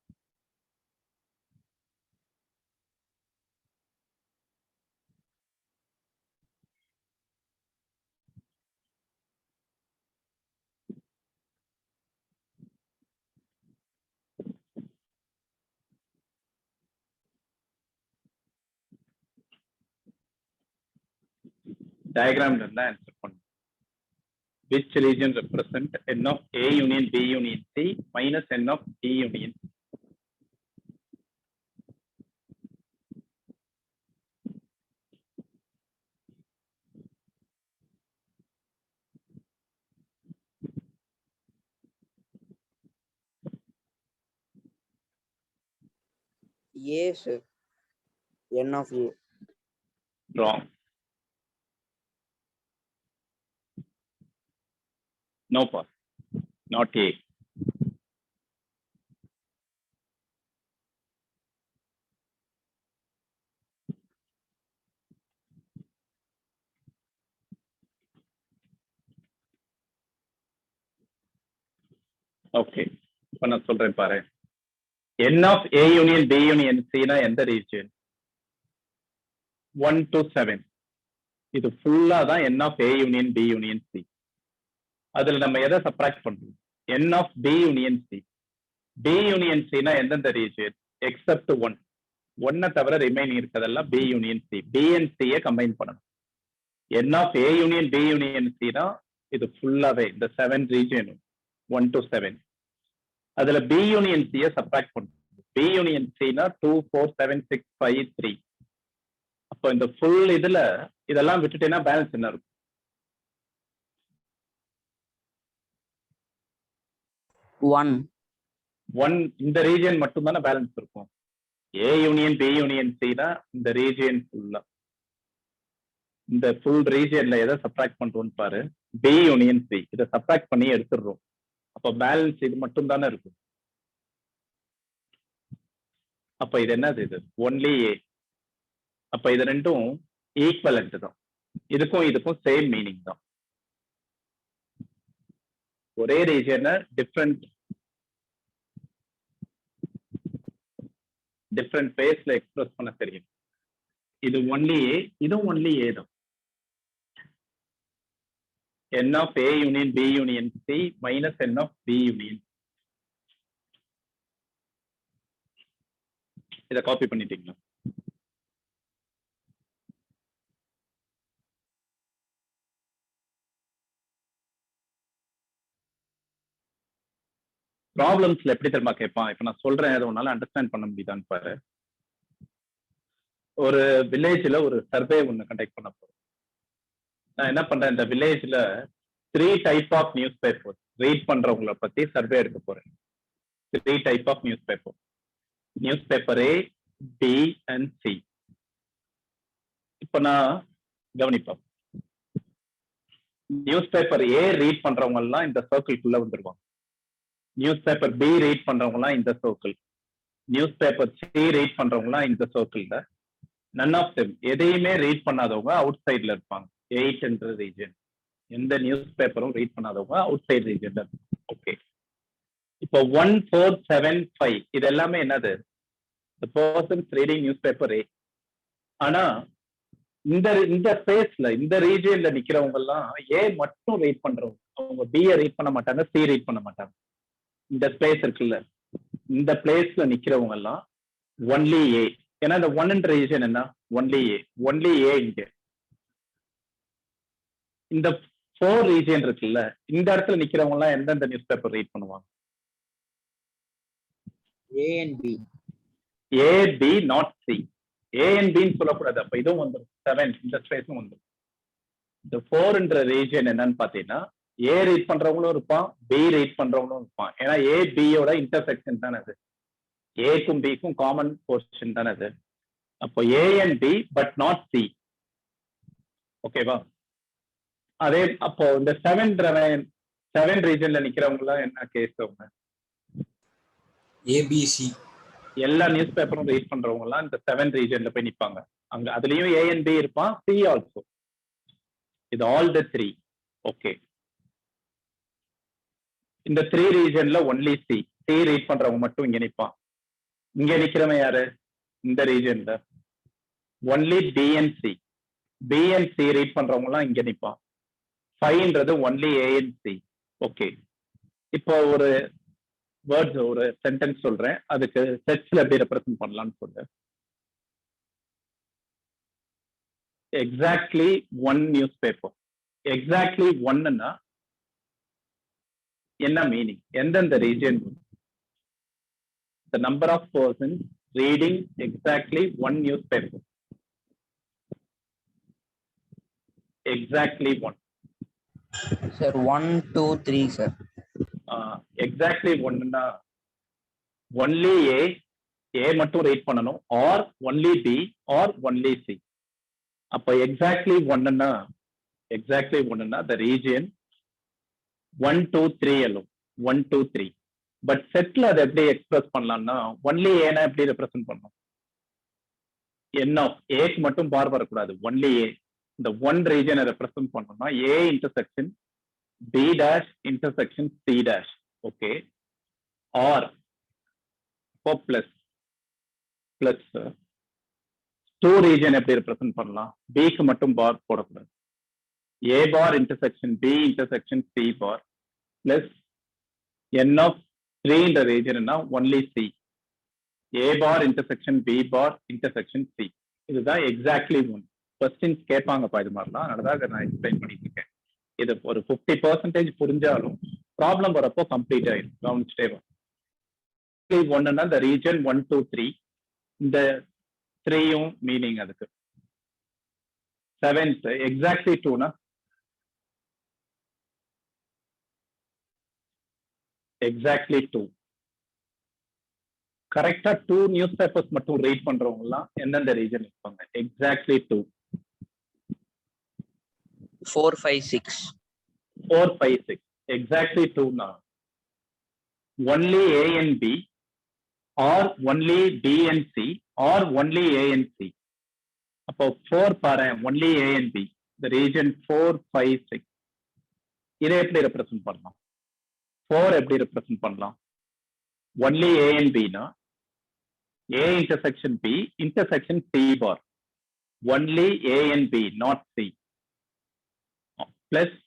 டயக்ராம்ல இருந்தா ஆன்சர் பண்ணும். Which region represent n of A union B union C minus n of D union? A, sir. N of A. Wrong. No pass. Not A. Okay, இப்போ நான் சொல்றேன் பாரு. n of A union B union C னா எந்த region? 1 to 7. இது ஃபுல்லா தான் n of A union B union C. அதுல நம்ம எதை சப்ராக்ட் பண்றோம்? n of B union C. B union C னா எந்தெந்த ரீஜன்? எக்ஸப்ட் 1. 1 தவிர ரிமைனிங் இருக்கிறதெல்லாம் B union C. B and C combine பண்ணணும். n of A union B union C னா இது ஃபுல்லாவே இந்த 7 ரீஜன் 1 to 7. அதுல B union C சப்ராக்ட் பண்ணணும். B union C னா 2 4 7 6 5 3. அப்போ இந்த ஃபுல் இதுல இதெல்லாம் விட்டுட்டேன்னா பேலன்ஸ் என்ன இருக்கும்? 1. இந்த ரீஜன் மட்டும் தானே பேலன்ஸ் இருக்கும். A union B union C னா இந்த ரீஜன் ஃபுல்லா, இந்த ஃபுல் ரீஜன்ல எதை சப்ராக்ட் பண்றோம்னு பாரு. B union C இதை சப்ராக்ட் பண்ணி எடுத்துடுறோம். அப்ப பேலன்ஸ் இது மட்டும் தானே இருக்கும். அப்ப இது என்னது? இது ஒன்லி A. அப்ப இது ரெண்டும் ஈக்குவலண்ட் தான். இதுக்கும் சேம் மீனிங் தான். ஒரே ரீஜனை டிஃப்ரெண்ட் ஃபேஸ்ல எக்ஸ்பிரஸ் பண்ண தெரியும். இது ஒன்லி A, இதுவும் ஒன்லி A தான். n of A union B union C minus n of B union. இதை காப்பி பண்ணிட்டீங்களா? ப்ராப்ளம்ஸ்ல எப்படி தெரியுமா கேட்பான்? இப்ப நான் சொல்றேன், அதை உன்னால அண்டர்ஸ்டாண்ட் பண்ண முடியுதான்னு பாரு. ஒரு வில்லேஜ்ல ஒரு சர்வே ஒண்ணு கண்டக்ட் பண்ண போறேன். நான் என்ன பண்றேன், இந்த வில்லேஜ்ல 3 type of newspaper read பண்றவங்களை பத்தி சர்வே எடுக்க போறேன். 3 type of newspaper. Newspaper A, B and C. இப்ப நான் கவனிப்போம். நியூஸ் பேப்பர் ஏ ரீட் பண்றவங்க எல்லாம் இந்த சர்க்கிள்குள்ள வந்துருவாங்க. நியூஸ் பேப்பர் பி ரீட் பண்றவங்க எல்லாம் இந்த circle. News paper C read பண்றவங்க எல்லாம் இந்த சர்க்கிள்ல. நன் ஆஃப் தெம் எதையுமே ரீட் பண்ணாதவங்க அவுட் சைட்ல இருப்பாங்க. 8 என்ற ரீஜன். எந்த நியூஸ் பேப்பரும் ரீட் பண்ணாதவங்க அவுட் சைட் ரீஜன்ல. ஓகே, இப்போ 1, 4, 7, 5 இது எல்லாமே என்னது? The persons reading newspaper A. ஆனா இந்த ஸ்பேஸ்ல இந்த ரீஜியன்ல நிக்கிறவங்க எல்லாம் ஏ மட்டும் ரீட் பண்றவங்க. அவங்க பிஏ ரீட் பண்ண மாட்டாங்க, சி ரீட் பண்ண மாட்டாங்க. இந்த ஸ்பேஸ் இருக்குல்ல, இந்த பிளேஸ்ல நிக்கிறவங்க எல்லாம் ஒன்லி ஏ. ஏன்னா இந்த ஒன்ன்ற ரீஜன் என்ன? ஒன்லி ஏ. ஒன்லி ஏ இங்க. இந்த 4 ரீஜன் இருக்குல்ல, இந்த இடத்துல நிக்கிறவங்க எல்லாம் எந்தெந்த நியூஸ் பேப்பர் ரீட் பண்ணுவாங்க? A and B. A B not C. A and பின்னு சொல்லக்கூடாது. அப்ப இதுவும் வந்துடும். 7 இந்த ஸ்பேஸும் வந்துடும். இந்த 4ன்ற ரீஜன் என்னன்னு பாத்தீங்கன்னா, ஏ ரீட் பண்றவங்களும் இருப்பான், பி ரீட் பண்றவங்களும் இருப்பான். ஏன்னா ஏ பியோட இன்டர்செக்ஷன் தானே அது. ஏக்கும் பிக்கும் காமன் போர்ஷன் தானே அது. அப்போ A and B but not C. ஓகேவா? அதே அப்போ இந்த 7 ரீஜன்ல நிக்கிறவங்க எல்லாம் என்ன கேஸ்? அவங்க ஏபிசி எல்லா நியூஸ் பேப்பரும் ரீட் பண்றவங்க எல்லாம் இந்த 7 ரீஜன்ல போய் நிப்பாங்க. அங்க அதுலயும் ஏ அண்ட் பி இருப்பான், சி ஆல்சோ. இது ஆல் த 3. ஓகே, இந்த 3 ரீஜன்ல ஒன்லி சி. சி ரீட் பண்றவங்க மட்டும் இங்க நிப்பான். இங்க நிக்கிறவன் யாரு? இந்த ரீஜன்ல only B and C. B and C read பண்றவங்க எல்லாம் இங்க நிப்பான். 5ன்றது only A and C. Okay, இப்போ ஒரு வேர்ட்ஸ் ஒரு சென்டென்ஸ் சொல்றேன், அதுக்கு செட்ஸ்ல எப்படி ரெப்ரசென்ட் பண்ணலாம்னு சொல்றேன். Exactly 1 news paper. எக்ஸாக்ட்லி 1ன்னா என்ன மீனிங்? எந்தெந்த region? the number of persons reading exactly 1 newspaper. Exactly 1. Sir, 1, 2, 3, sir. Exactly 1 ன்னா only A மட்டும் ரீட் பண்ணணும், or only B or only C. அப்ப exactly 1 ன்னா the region 1, 2, 3 alone. 1, 2, 3. பட் செட்ல அதை எப்படி எக்ஸ்பிரஸ் பண்ணலாம்னா ஒன்லி ஏனா எப்படி ரெப்ரசென்ட் பண்ணணும்? என்ன ஏக்கு மட்டும் பார் வரக்கூடாது, ஒன்லி ஏ. இந்த 1 ரீஜனை ரெப்ரசென்ட் பண்ணணும்னா A intersection B dash intersection C dash. Okay, or plus plus 2 region எப்படி ரெப்ரசென்ட் பண்ணலாம்? பிக்கு மட்டும் பார் போடக்கூடாது. A bar intersection B intersection C bar plus n of 3 இந்த ரீஜன்னா only C. A bar intersection B bar intersection C. இதுதான் exactly 1. Questions கேட்பாங்கப்பா இது மாதிரிலாம், அதனாலதான் நான் எக்ஸ்பிளைன் பண்ணிட்டு இருக்கேன். இது ஒரு 50% புரிஞ்சாலும் ப்ராப்ளம் வரப்போ கம்ப்ளீட் ஆயிடும். கவனிச்சுட்டே வரும். 1ன்னா இந்த ரீஜன் 1, 2, 3. இந்த 3யும் மீனிங் அதுக்கு. 7th exactly 2னா exactly 2. கரெக்டா 2 நியூஸ் பேப்பர்ஸ் மட்டும் ரீட் பண்றவங்க எல்லாம் எந்தெந்த ரீஜன் இருப்பாங்க? எக்ஸாக்ட்லி 2. 4, 5, 6. 4, 5, 6. எக்ஸாக்ட்லி 2னா only A and B or only B and C or only A and C. அப்போ 4 பாரு, ஒன்லி ஏ அண்ட் பி. இந்த ரீஜன் 4, 5, 6. இதை எப்படி ரெப்ரசென்ட் பண்ணலாம்? 4 எப்படி ரெப்ரசென்ட் பண்ணலாம்? ஒன்லி ஏ அண்ட் பினா A intersection B intersection C bar. Only A and B not C. Plus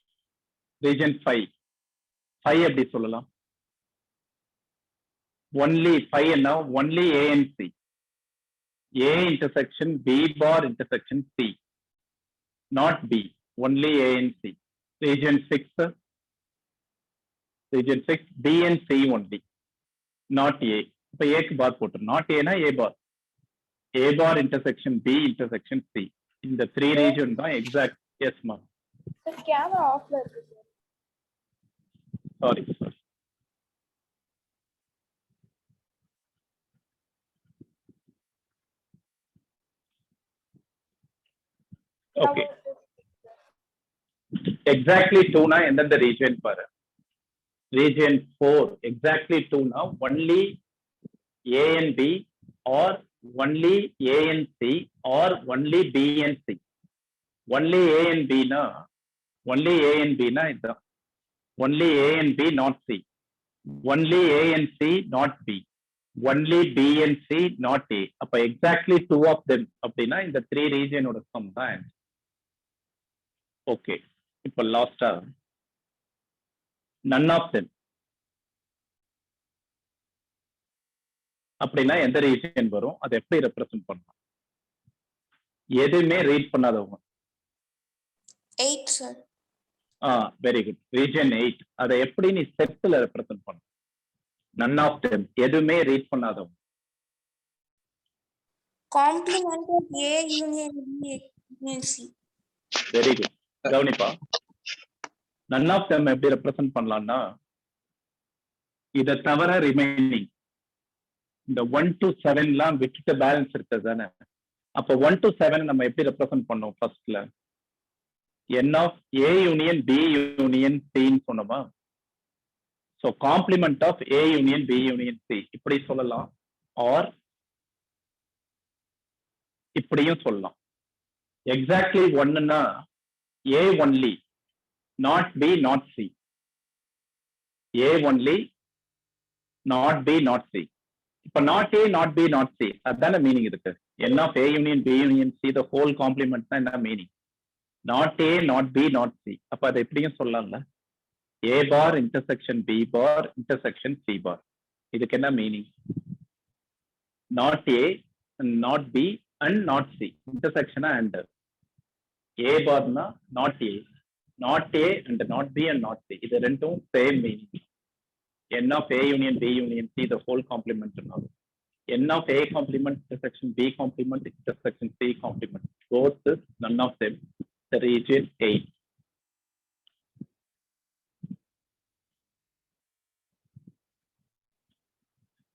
region 5. 5 எப்படி சொல்லலாம்? ஒன்லி 5 என்ன? Only A and C. A intersection B bar intersection C not B. Only A and C. Region 6. Region 6 B and C only, not A. இப்போ ஏக்கு பார் போட்டு not ஏனா A bar. A bar intersection B intersection C. இந்த 3 region தான் exact. Yes மா. Sir camera ஆஃப்ல இருக்கு sir. Sorry. Okay, exactly 2 னா எந்தெந்த ரீஜன் பாரு. ரீஜன் 4 எக்ஸாக்ட்லி 2 னா only A and B or only A and C or only B and C. Only A and B னா only A and B னா இதுதான். Only A and B not C. Only A and C not B. Only B and C not A. அப்ப exactly 2 of them அப்படின்னா இந்த 3 ரீஜனோட sum தான். Okay, இப்ப லாஸ்டா none of them அப்படின்னா எந்த ரீஜன் வரும், அதை எப்படி ரெப்ரசென்ட் பண்ணலாம்? எதுவுமே ரீட் பண்ணாதவங்க. 8 sir. Very good. ரீஜன் 8 அதை எப்படி நீ செட்ல ரெப்ரசென்ட் பண்ண? none of them எதுவுமே ரீட் பண்ணாதவங்க. Complement of A union B union C. Very good. கவனிப்பா, none of them எப்படி ரெப்ரசென்ட் பண்ணலாம்னா இதை தவிர ரிமைனிங் இந்த 1 to 7 எல்லாம் விட்டுட்டு பேலன்ஸ் இருக்குது தானே. அப்ப 1 to 7 நம்ம எப்படி ரெப்ரசென்ட் பண்ணோம்? ஃபர்ஸ்ட்ல n of A union B union C ன்னு சொன்னோமா? So complement of A union B union C இப்படி சொல்லலாம், ஆர் இப்படியும் சொல்லலாம். எக்ஸாக்ட்லி ஒன்னுன்னா A only not B not C. A only not B not C. இப்ப not A not B not C அதான meaning இருக்கு. n of A union B union C the whole complement தான் என்ன meaning? not A not B not C. அப்ப அதை எப்படியும் சொல்லலாம்ல, A bar intersection B bar intersection C bar. இதுக்கு என்ன meaning? not A not B and not C intersection and A bar na not A and not B and not C இது ரெண்டும் same meaning. n of A union B union C the whole complement n of A complement intersection B complement intersection C complement both is none of them the region 8.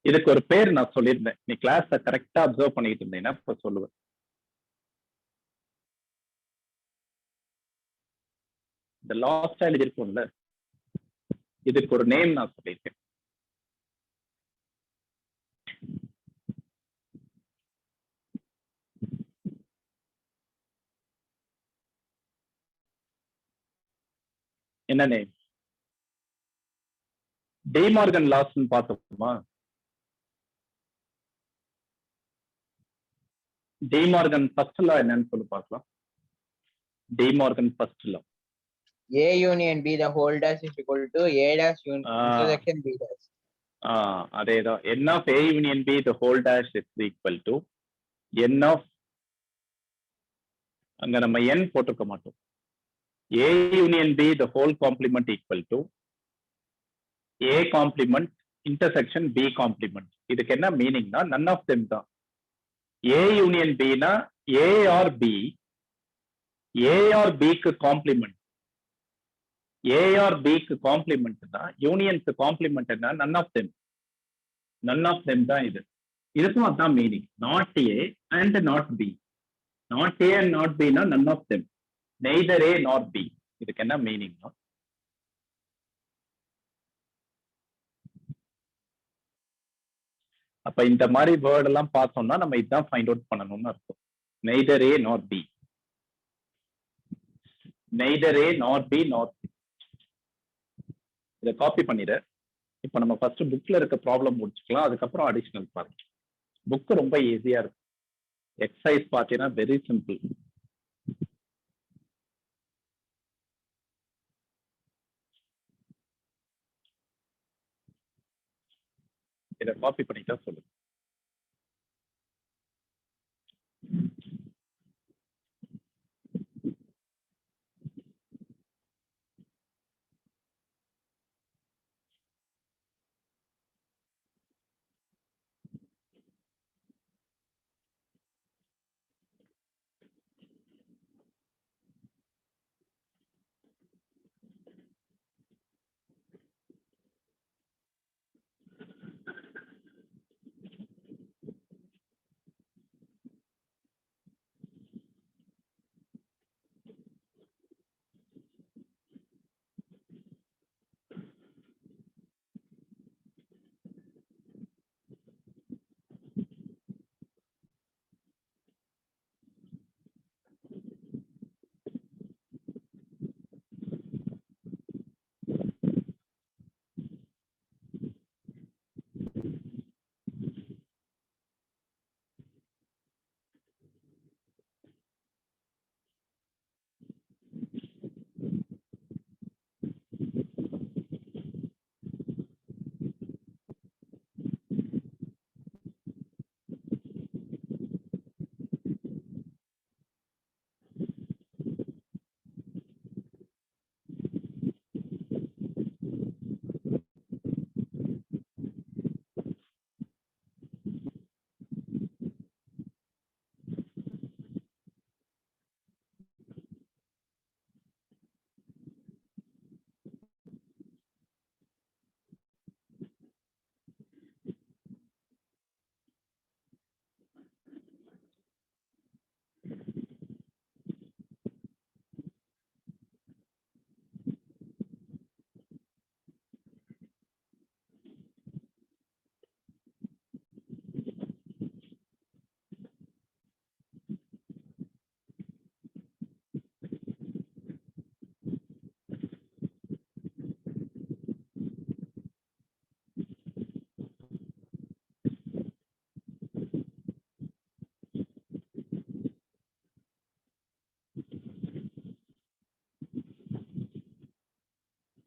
இதுக்கு ஒரு பேர் நான் சொல்லியிருந்தேன், நீ கிளாஸ கரெக்டா அப்சர்வ் பண்ணிட்டு இருந்தீங்கன்னா இப்ப சொல்லுவேன். இந்த லாஸ்ட் எழுதி இருக்கும்ல, இதுக்கு ஒரு நேம் நான் சொல்லியிருக்கேன். என்ன நேம்? டேமார்கன் லாஸ் பார்த்தோமா? டேமார்கன் ஃபர்ஸ்ட் லா என்னன்னு சொல்லி பார்க்கலாம். De Morgan first law A union B the whole dash is equal to A dash intersection B dash. அதேதான். n of A union B the whole dash is equal to n of, அங்க நம்ம n போட்டுக்க மாட்டோம், A union B the whole complement equal to A complement intersection B complement. இதுக்கு என்ன மீனிங்னா none of them தான். A union B னா A or B, A or B க்கு complement, A or B க்கு காம்ப்ளிமெண்ட் தான். யூனியனுக்கு complement என்ன? none of them. none of them தான் இது. இதுக்கும் அதான் meaning. not A and not B. not A and not B னா none of them. neither A nor B. இதுக்கு என்ன மீனிங்னா அப்ப இந்த மாதிரி வேர்ட் எல்லாம் பார்த்தோம்னா நம்ம இதான் ஃபைண்ட் அவுட் பண்ணணும்னு அர்த்தம். neither A nor B. neither A nor B nor C. இதை காப்பி பண்ணிடு. இப்ப நம்ம ஃபர்ஸ்ட் புக்ல இருக்க ப்ராப்ளம் முடிச்சுக்கலாம், அதுக்கப்புறம் அடிஷனல் பாருங்க. புக் ரொம்ப ஈஸியா இருக்கு. எக்ஸசைஸ் பார்த்தீங்கன்னா வெரி சிம்பிள். இதை காப்பி பண்ணிட்டா சொல்லுங்க.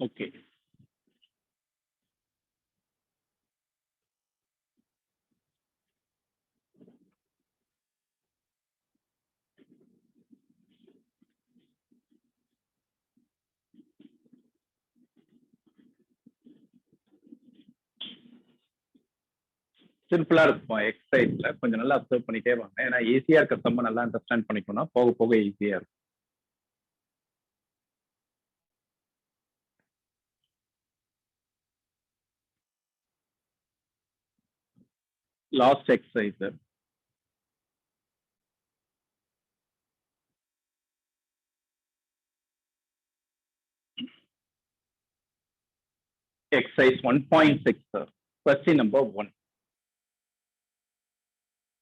ஓகே. சிம்பிளா இருக்கும் எக்ஸசைஸ்ல கொஞ்சம் நல்லா அப்சர்வ் பண்ணிட்டே வாங்க. ஏன்னா ஈஸியா இருக்க சம்ம நல்லா அண்டர்ஸ்டாண்ட் பண்ணிக்கணும்னா போக போக ஈஸியா இருக்கும். Last exercise exercise 1.6 sir. Question number 1.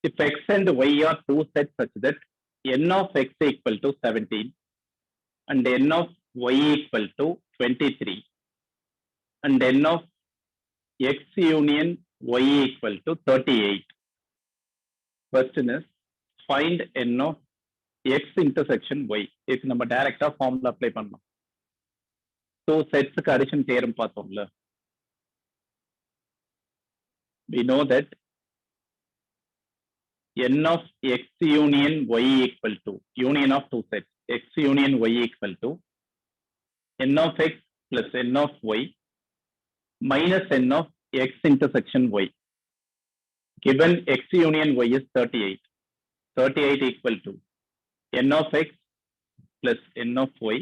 If x and y are two sets such that n of x equal to 17 and n of y equal to 23 and n of x union y equal to 38. Question is find n of x intersection y. If நம்ம டைரக்டா formula apply பண்ணலாம். Two sets க்கு addition theorem பார்த்தோம்ல. We know that n of x union y equal to union of two sets x union y equal to n of x plus n of y minus n of x intersection y. Given x union y is 38. 38 equal to n of x plus n of y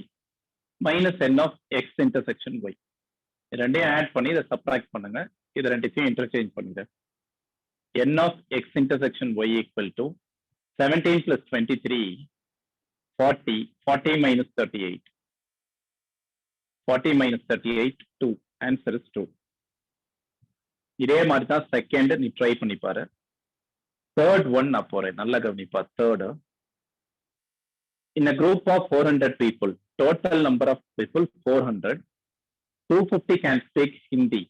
minus n of x intersection y. ரெண்டையும் add பண்ணி இதை subtract பண்ணுங்க. இது ரெண்டையும் interchange பண்ணுங்க. n of x intersection y equal to 17 plus 23 40 40 minus 38 40 minus 38 2. Answer is 2. இதே மாதிரி தான் செகண்ட் நீ ட்ரை பண்ணி பாரு. தேர்ட் ஒன் நான் போறேன், நல்லா கவனிப்பா. Third, in a group of 400 people, total number of people 400, 250 can speak Hindi.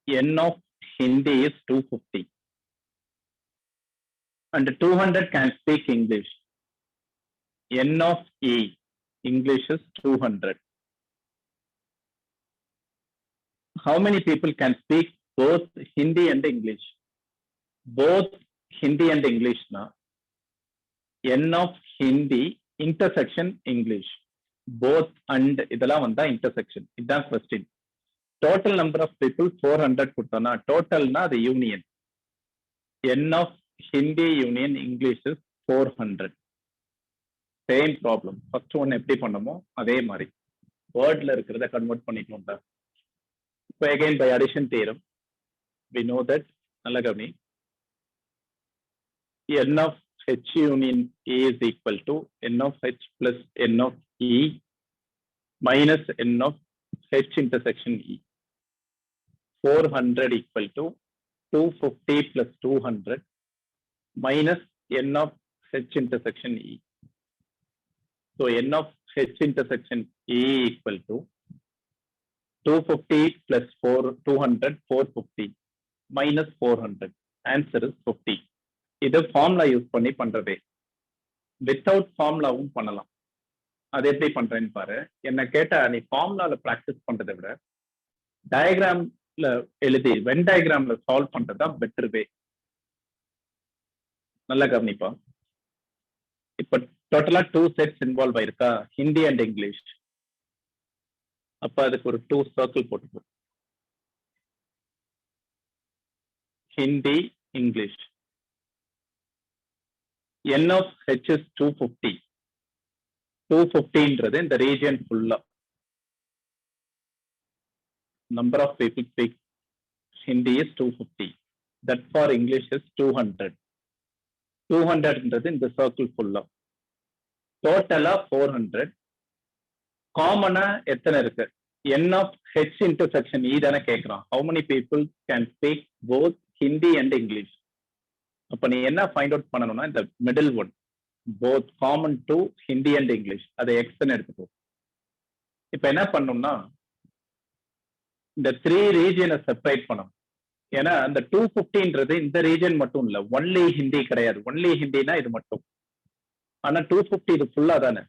N of Hindi is 250 and 200 can speak English. N of E English is 200. How many people can speak both Hindi and English? Both Hindi and English na N of Hindi intersection English. Both and இதெல்லாம் வந்தா intersection. இதான் question. Total number of people 400 கொடுத்தோம்னா டோட்டல்னா அது union. N of Hindi union English is 400. Same problem. First one எப்படி பண்ணமோ அதே மாதிரி வேர்ட்ல இருக்கிறத கன்வெர்ட் பண்ணிக்கணும். இப்போ again by addition theorem we know that நல்ல கவனி n of h union a is equal to n of h plus n of e minus n of h intersection e. 400 equal to 250 plus 200 minus n of h intersection e. So n of h intersection e equal to 250 plus 200 450 minus 400. Answer is 50. இது formula use பண்ணி பண்றதே. Without ஃபார்முலாவும் பண்ணலாம். அது எப்படி பண்றேன்னு பாரு. என்ன கேட்டா நீ ஃபார்முலால பிராக்டிஸ் பண்றதை விட டயக்ராம்ல எழுதி வென் டயக்ராம்ல சால்வ் பண்றதா பெட்டர் வே. நல்லா கவனிப்பா. இப்ப டோட்டலா 2 செட்ஸ் இன்வால்வ் ஆயிருக்கா, ஹிந்தி அண்ட் இங்கிலீஷ். அப்ப அதுக்கு ஒரு 2 சர்க்கிள் போட்டுக்கோ. Hindi English. n of h is 250. 250ன்றது இந்த ரீஜன் ஃபுல்லா. Number of people speak Hindi is 250. That for English is 200. 200ன்றது இந்த சர்க்கிள் ஃபுல்லா. டோட்டலா 400. காமனா எத்தனை இருக்கு? n of h intersection e தானே கேட்கறான். How many people can speak both Hindi and English? அப்ப நீ என்ன ஃபைண்ட் அவுட் பண்ணணும்னா இந்த middle one both common to Hindi and English அதை எக்ஸ்ன்னு எடுத்துக்கோ. இப்ப என்ன பண்ணணும்னா இந்த 3 ரீஜனை செப்பரேட் பண்ணணும். ஏன்னா அந்த 250ன்றது இந்த ரீஜன் மட்டும் இல்ல, ஒன்லி ஹிந்தி கிடையாது. ஒன்லி ஹிந்தினா இது மட்டும். ஆனா 250 இது ஃபுல்லா தானே,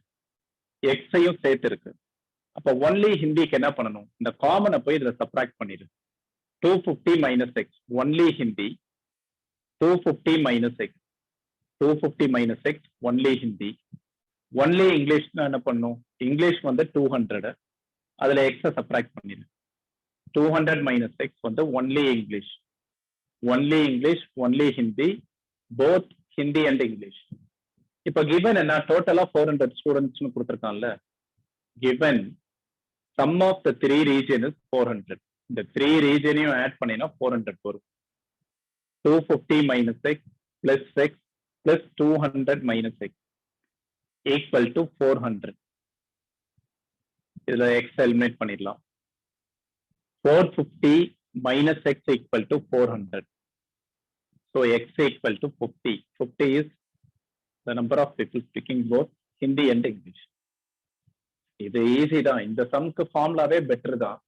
எக்ஸையும் சேர்த்து இருக்கு. அப்ப ஒன்லி ஹிந்திக்கு என்ன பண்ணணும், இந்த காமனை போய் இதுல சப்ராக்ட் பண்ணிடு. 250 minus x only Hindi, 250 minus x, 250 minus x only Hindi, only English என்ன பண்ணும், இங்கிலீஷ் வந்து 200, அதுல x சப்ராக்ட் பண்ணிடு. 200 minus x வந்து only English, only English, only Hindi, both Hindi and English. இப்ப given என்ன, டோட்டலா 400 ஸ்டூடெண்ட்ஸ்னு கொடுத்திருக்கான்ல, given sum of the three region is 400. இந்த 3 ரீஜனையும் ஆட் பண்ணினா 400 வரும். 250 minus x plus x plus 200 minus x equal to 400. இதுல x eliminate பண்ணிடலாம். 450 minus x equal to 400. So x equal to 50. 50 is the number of people speaking both Hindi and English. இது easy தான். இந்த சம்க்கு ஃபார்முலாவே better தான்.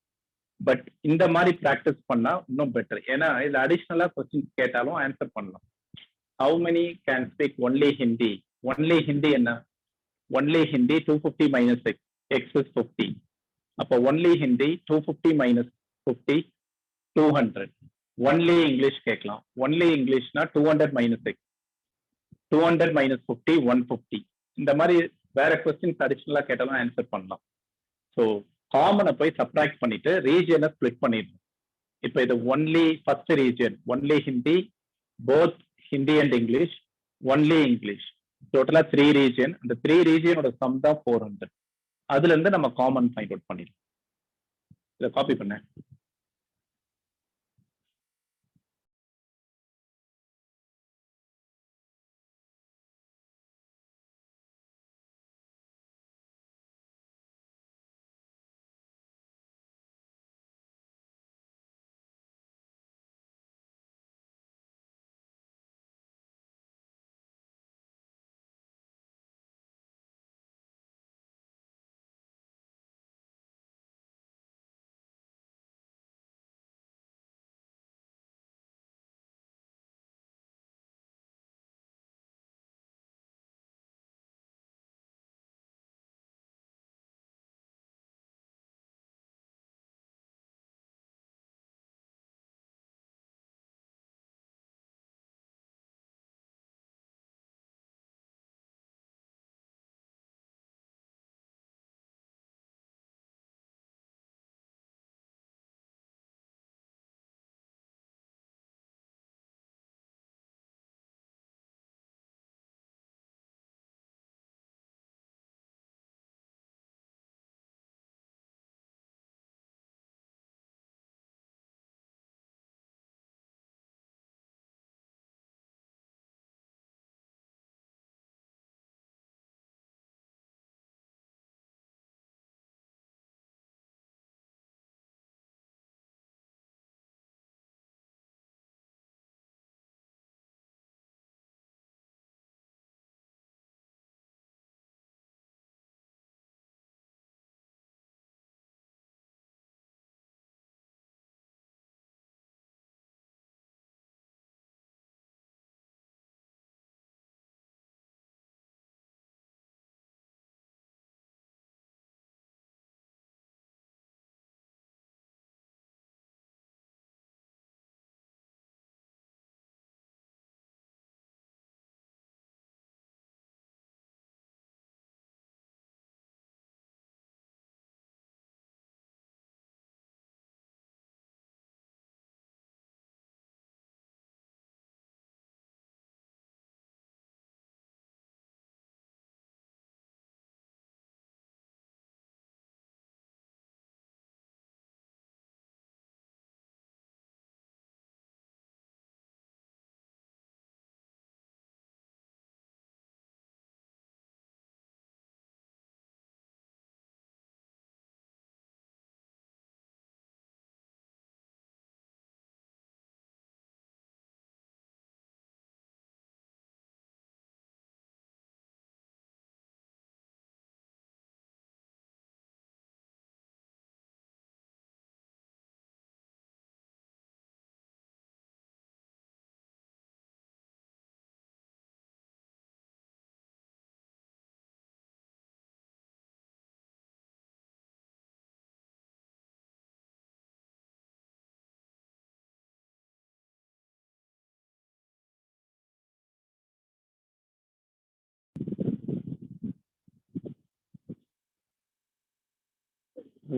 But இந்த மாதிரி practice பண்ணா இன்னும் பெட்டர். ஏன்னா இதுல அடிஷ்னலா கொஸ்டின்ஸ் கேட்டாலும் ஆன்சர் பண்ணலாம். How many can speak only Hindi? Only Hindi என்ன? Only Hindi 250 minus x, x is 50. அப்போ only Hindi 250 minus 50 200. Only English கேட்கலாம். ஒன்லி இங்கிலீஷ்னா 200 மைனஸ் எக்ஸ், 200 மைனஸ் 50 150. இந்த மாதிரி வேற கொஸ்டின்ஸ் அடிஷ்னலா கேட்டாலும் ஆன்சர் பண்ணலாம். ஸோ காமனை போய் சப்ராக்ட் பண்ணிட்டு ரீஜியனை ஸ்பிளிட் பண்ணிடணும். இப்போ இது only first region only Hindi, both Hindi and English, only English, டோட்டலா 3 ரீஜியன். அந்த 3 ரீஜியனோட சம் தான் 400. அதுல இருந்து நம்ம காமன் ஃபைண்ட் அவுட் பண்ணிடலாம். இதை காப்பி பண்ணேன்.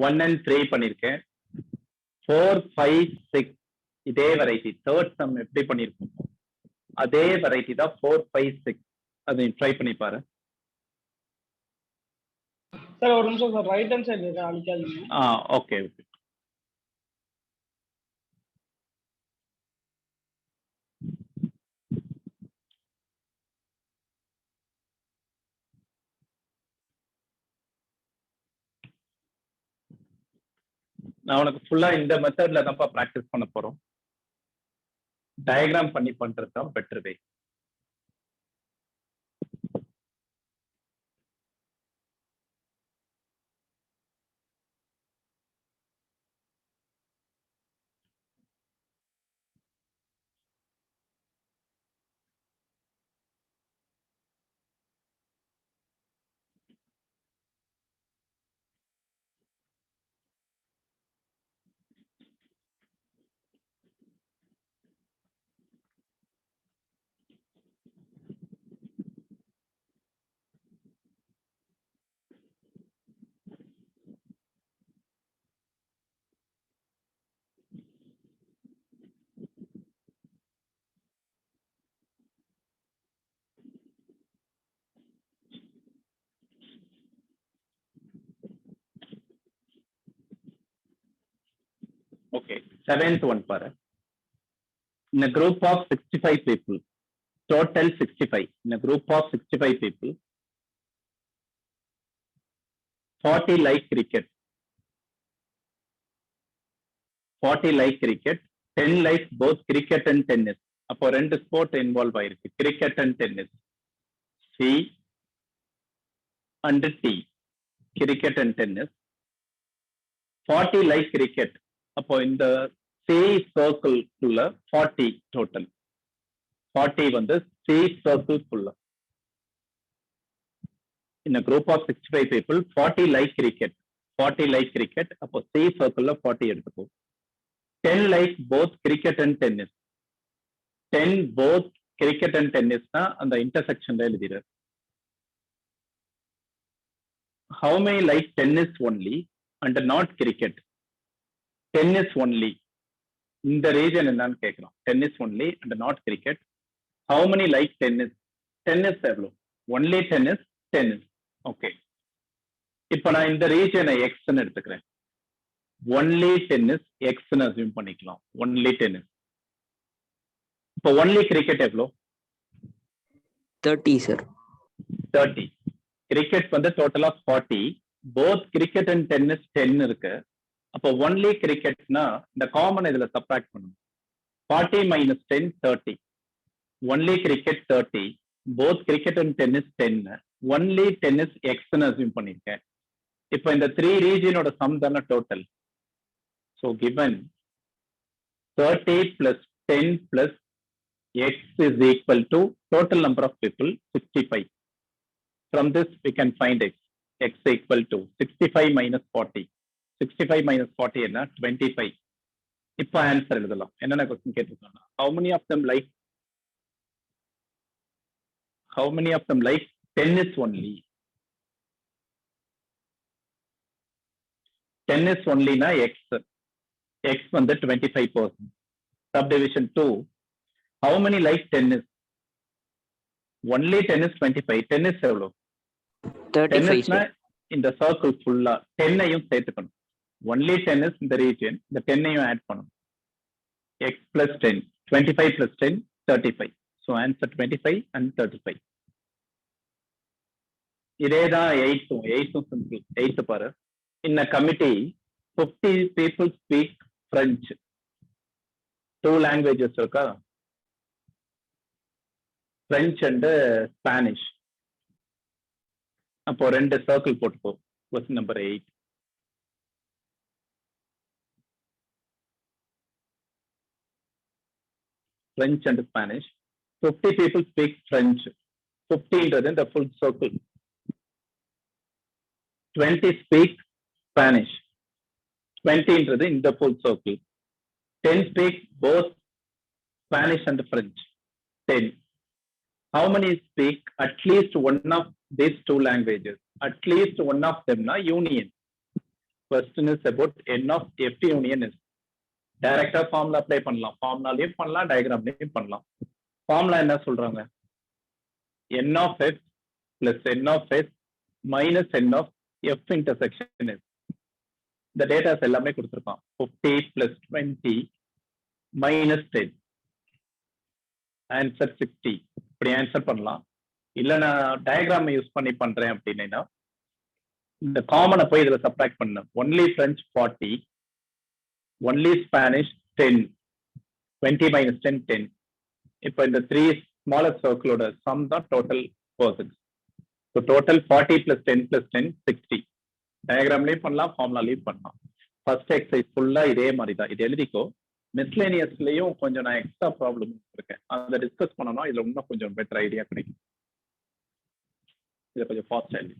1 and 3 பண்ணிருக்கேன். 4, 5, 6 இதே வெரைட்டி தேர்ட் சம் எப்படி பண்ணிருக்கோம் அதே வெரைட்டி தான் 4, 5, 6. அதை ட்ரை பண்ணி பாரு. சார் ஒரு நிமிஷம் சார், ரைட் ஹேண்ட் சைடு இருக்கு, அழிக்காதீங்க. Okay okay. நான் உனக்கு ஃபுல்லா இந்த மெத்தட்ல தான்ப்பா ப்ராக்டிஸ் பண்ண போறோம். டயக்ராம் பண்ணி பண்றது தான் better way. Okay, 7th one பாரு. In a group of 65 people, total 65. In a group of 65 people, 40 like cricket. 40 like cricket, 10 like both cricket and tennis. அப்போ ரெண்டு ஸ்போர்ட் இன்வால்வ் ஆயிருக்கு, cricket and tennis. C and T, cricket and tennis. 40 like cricket. அப்போ இந்த C circle குள்ள 40 total. 40 வந்து C circle குள்ள. In a group of 65 people, 40 like cricket. 40 like cricket. அப்போ C circle ல 40 எடுத்துக்கோ. 10 like both cricket and tennis. 10 both cricket and tennis na அந்த இன்டர்செக்ஷன்ல எழுதிரு. How many like tennis only and not cricket? Tennis only. இந்த region என்னன்னு கேட்கிறோம். Tennis only and not cricket. How many like tennis? Tennis எவ்வளோ? Only tennis, tennis. Okay. இப்போ நான் இந்த ரீஜனை எக்ஸ்ன்னு எடுத்துக்கிறேன். Only tennis எக்ஸ்ன்னு அசியூம் பண்ணிக்கலாம். Only tennis. இப்போ only cricket எவ்வளோ? 30 sir. 30. Cricket வந்து டோட்டலா 40. Both cricket and tennis 10 இருக்கு. அப்போ only cricketனா இந்த காமன் இதுல சப்ட்ராக்ட் பண்ணணும். 40 minus 10 30. Only cricket 30. Both cricket and tennis 10. Only tennis எக்ஸ்ன்னு அசியூம் பண்ணிருக்கேன். இப்போ இந்த 3 ரீஜனோட சம் தானே total. So given 30 plus 10 plus x is equal to total number of people 65. From this we can find x. X equal to 65 minus 40. 65 minus 40 என்ன 25. இப்போ answer எழுதலாம். என்னென்ன question கேட்டிருக்காங்க? How many of them like tennis only? Tennis only na x. X வந்து 25%. Subdivision 2. How many like tennis? Only tennis 25. Tennis எவ்வளோ? 35 Tennis sir. இந்த circle ஃபுல்லா 10ஐயும் சேர்த்துக்கணும். Only tennis இந்த ரீஜன், இந்த 10ஐயும் ஆட் பண்ணணும். X plus 10. 25 plus 10, 35. So answer 25 and 35. இதேதான் 8th simple. 8th பாரு. In a committee, 50 people speak French. 2 languages இருக்கா? French and Spanish. அப்போ ரெண்டு சர்க்கிள் போட்டுக்கோ. Question number 8. French and Spanish. 50 people speak French. 50 in the full circle. 20 speak Spanish. 20 in the full circle. 10 speak both Spanish and French. 10. How many speak at least one of these 2 languages? At least one of them na union. question is about n of f union s. டைரக்டா formula apply பண்ணலாம், ஃபார்முலாலையும் பண்ணலாம், டயக்ராம்லையும் பண்ணலாம். Formula என்ன சொல்றாங்க? n of f plus n of s minus n of f intersection s. இந்த datas எல்லாமே கொடுத்துருக்கான். 50 plus 20 minus 10 answer 60. இப்படி ஆன்சர் பண்ணலாம். இல்ல நான் டயக்ராம் யூஸ் பண்ணி பண்றேன் அப்படின்னா இந்த காமனை போய் இதுல சப்ட்ராக்ட் பண்ண. Only French 40, only Spanish 10, 20 minus 10 10. இப்போ இந்த 3 ஸ்மாலஸ்ட் சர்க்கிளோட சம் தான் total persons. So total 40 plus 10 plus 10 60. டயக்ராம்லயும் பண்ணலாம், ஃபார்முலாலையும் பண்ணலாம். ஃபர்ஸ்ட் எக்ஸசைஸ் ஃபுல்லா இதே மாதிரி தான். இது எழுதிக்கோ. மிஸ்லேனியஸ்லயும் கொஞ்சம் நான் எக்ஸ்ட்ரா ப்ராப்ளம் இருக்கேன், அதை டிஸ்கஸ் பண்ணணும். இதுல இன்னும் கொஞ்சம் பெட்டர் ஐடியா கிடைக்கும். இதை கொஞ்சம் ஃபாஸ்ட் எழுதி.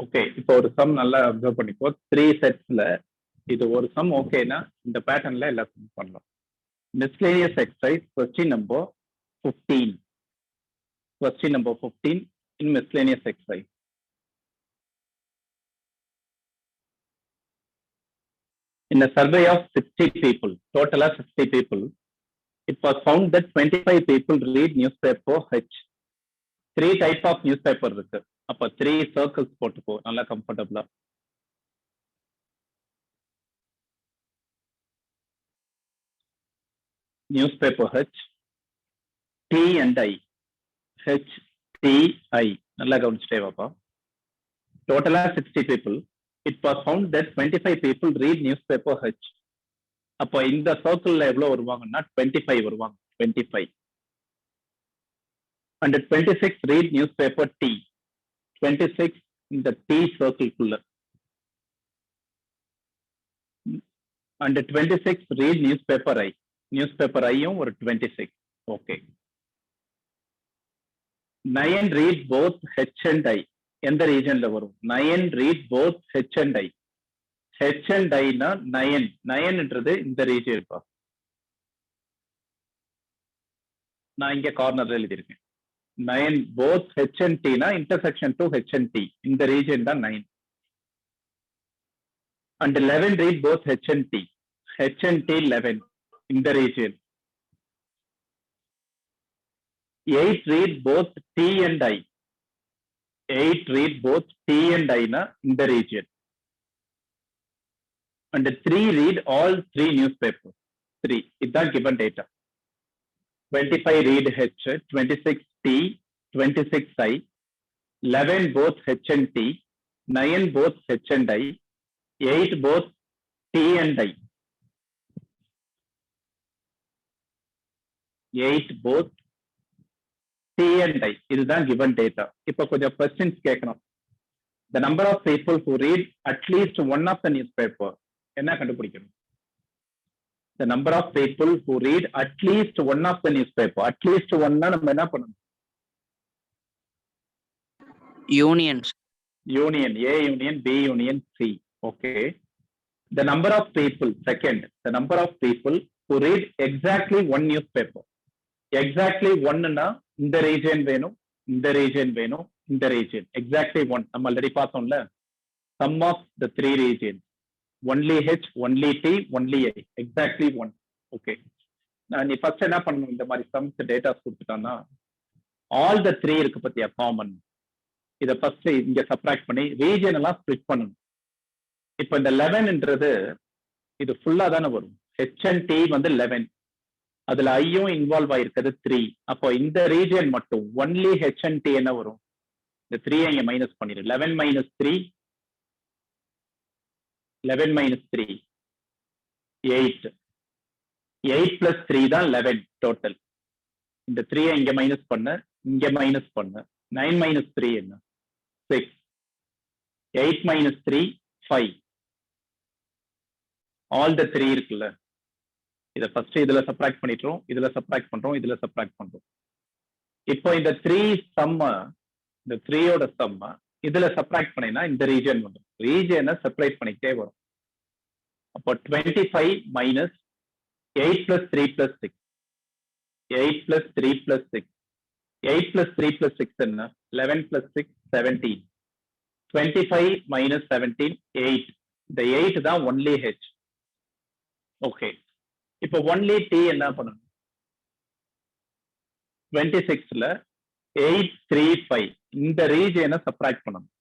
ஓகே, இப்போ ஒரு சம் நல்லா அப்சர்வ் பண்ணிக்கோ. 3 செட்ஸ்ல இது ஒரு சம் ஓகேனா இந்த பேட்டர்ன்ல எல்லா சம் பண்ணலாம். Miscellaneous exercise question number 15. Question number 15 in miscellaneous exercise. In a survey of 60 people, total of 60 people, it was found that 25 people read newspaper H. 3 type of newspaper இருக்கு. அப்ப 3 circles போட்டுக்கோ நல்லா கம்ஃபர்டபிளா. Newspaper H, T and I. H, T, I. நல்லா கவனிச்சுட்டே வாப்பா. Total of 60 people. It was found that 25 people read newspaper H. அப்போ இந்த சர்க்கிள்ல எவ்வளவு வருவாங்கன்னா 25 வருவாங்க. 25. And 26 read newspaper T. 26 இந்த T சர்க்கிள்குள்ள. And 26 read newspaper I. Newspaper I-யும் ஒரு 26. Okay. 9 read both H and I. எந்த ரீஜன்ல வரும்? 9 read both H and I. H and I னா 9. 9ன்றது இந்த ரீஜன் இருப்பா. நான் இங்க கார்னர்ல எழுதியிருக்கேன். 9 both H and T னா intersection to H and T. இந்த ரீஜன் தான் 9. And 11 read both H and T. H and T 11. இந்த region. 8 read both T and I. 8 read both T and I na in the region. And 3 read all 3 newspapers. 3. It's the given data. 25 read H, 26 T, 26 I, 11 both H and T, 9 both H and I, 8 both T and I. 8 both T and I. இதுதான் given data. இப்போ கொஞ்சம் questions கேட்கணும். The number of people who read at least one of the newspaper. என்ன கண்டுபிடிக்கணும்? The number of people who read at least one of the newspaper. At least one னா நம்ம என்ன பண்ணணும்? Unions. Union. A union, B union, C. Okay. The number of people, second, the number of people who read exactly one newspaper. Exactly one னா இந்த region வேணும், இந்த region வேணும், இந்த region. Exactly one. நம்ம ஆல்ரெடி பார்த்தோம்ல. Sum of the 3 regions. Only H, only T, only I. Exactly one. Okay. நீ first என்ன பண்ணணும்? இந்த மாதிரி sums data கொடுத்துட்டான்னா all the 3 இருக்கு பத்தியா காமன். இதை ஃபர்ஸ்ட் இங்க சப்ராக்ட் பண்ணி ரீஜன் எல்லாம் ஸ்ப்ளிட் பண்ணணும். இப்போ இந்த 11ன்றது இது ஃபுல்லா தானே வரும். H and T வந்து 11, அதுல ஐயும் இன்வால்வ் ஆயிருக்கிறது 3. அப்போ இந்த ரீஜன் மட்டும் ஒன்லி H and T என்ன வரும்? இந்த 3 இங்க மைனஸ் பண்ணிடு. 11 minus 3, 11 minus 3, 8. 8 plus 3 தான் 11 டோட்டல். இந்த 3 இங்க மைனஸ் பண்ண, இங்க மைனஸ் பண்ண. 9 minus 3 என்ன? 6. 8 minus 3, 5. All the 3 இருக்குல்ல, இதை ஃபர்ஸ்ட் இதுல சப்ராக்ட் பண்ணிட்டோம், இதுல சப்ராக்ட் பண்றோம், இதுல சப்ராக்ட் பண்றோம். இப்போ இந்த 3 சம்ம, இந்த 3யோட சம்ம இதுல சப்ராக்ட் பண்ணினா இந்த ரீஜன் வரும். ரீஜனை செப்பரேட் பண்ணிக்கிட்டே வரும். அப்போ 25 minus 8 plus 3 plus 6. 8 plus 3 plus 6. 8 plus 3 plus 6 என்ன? 11 plus 6, 17. 25 minus 17, 8. இந்த 8 தான் only H. ஓகே. இப்போ only T என்ன பண்ணணும்? 26ல 8, 3, 5 இந்த ரீஜனை சப்ராக்ட் பண்ணணும்.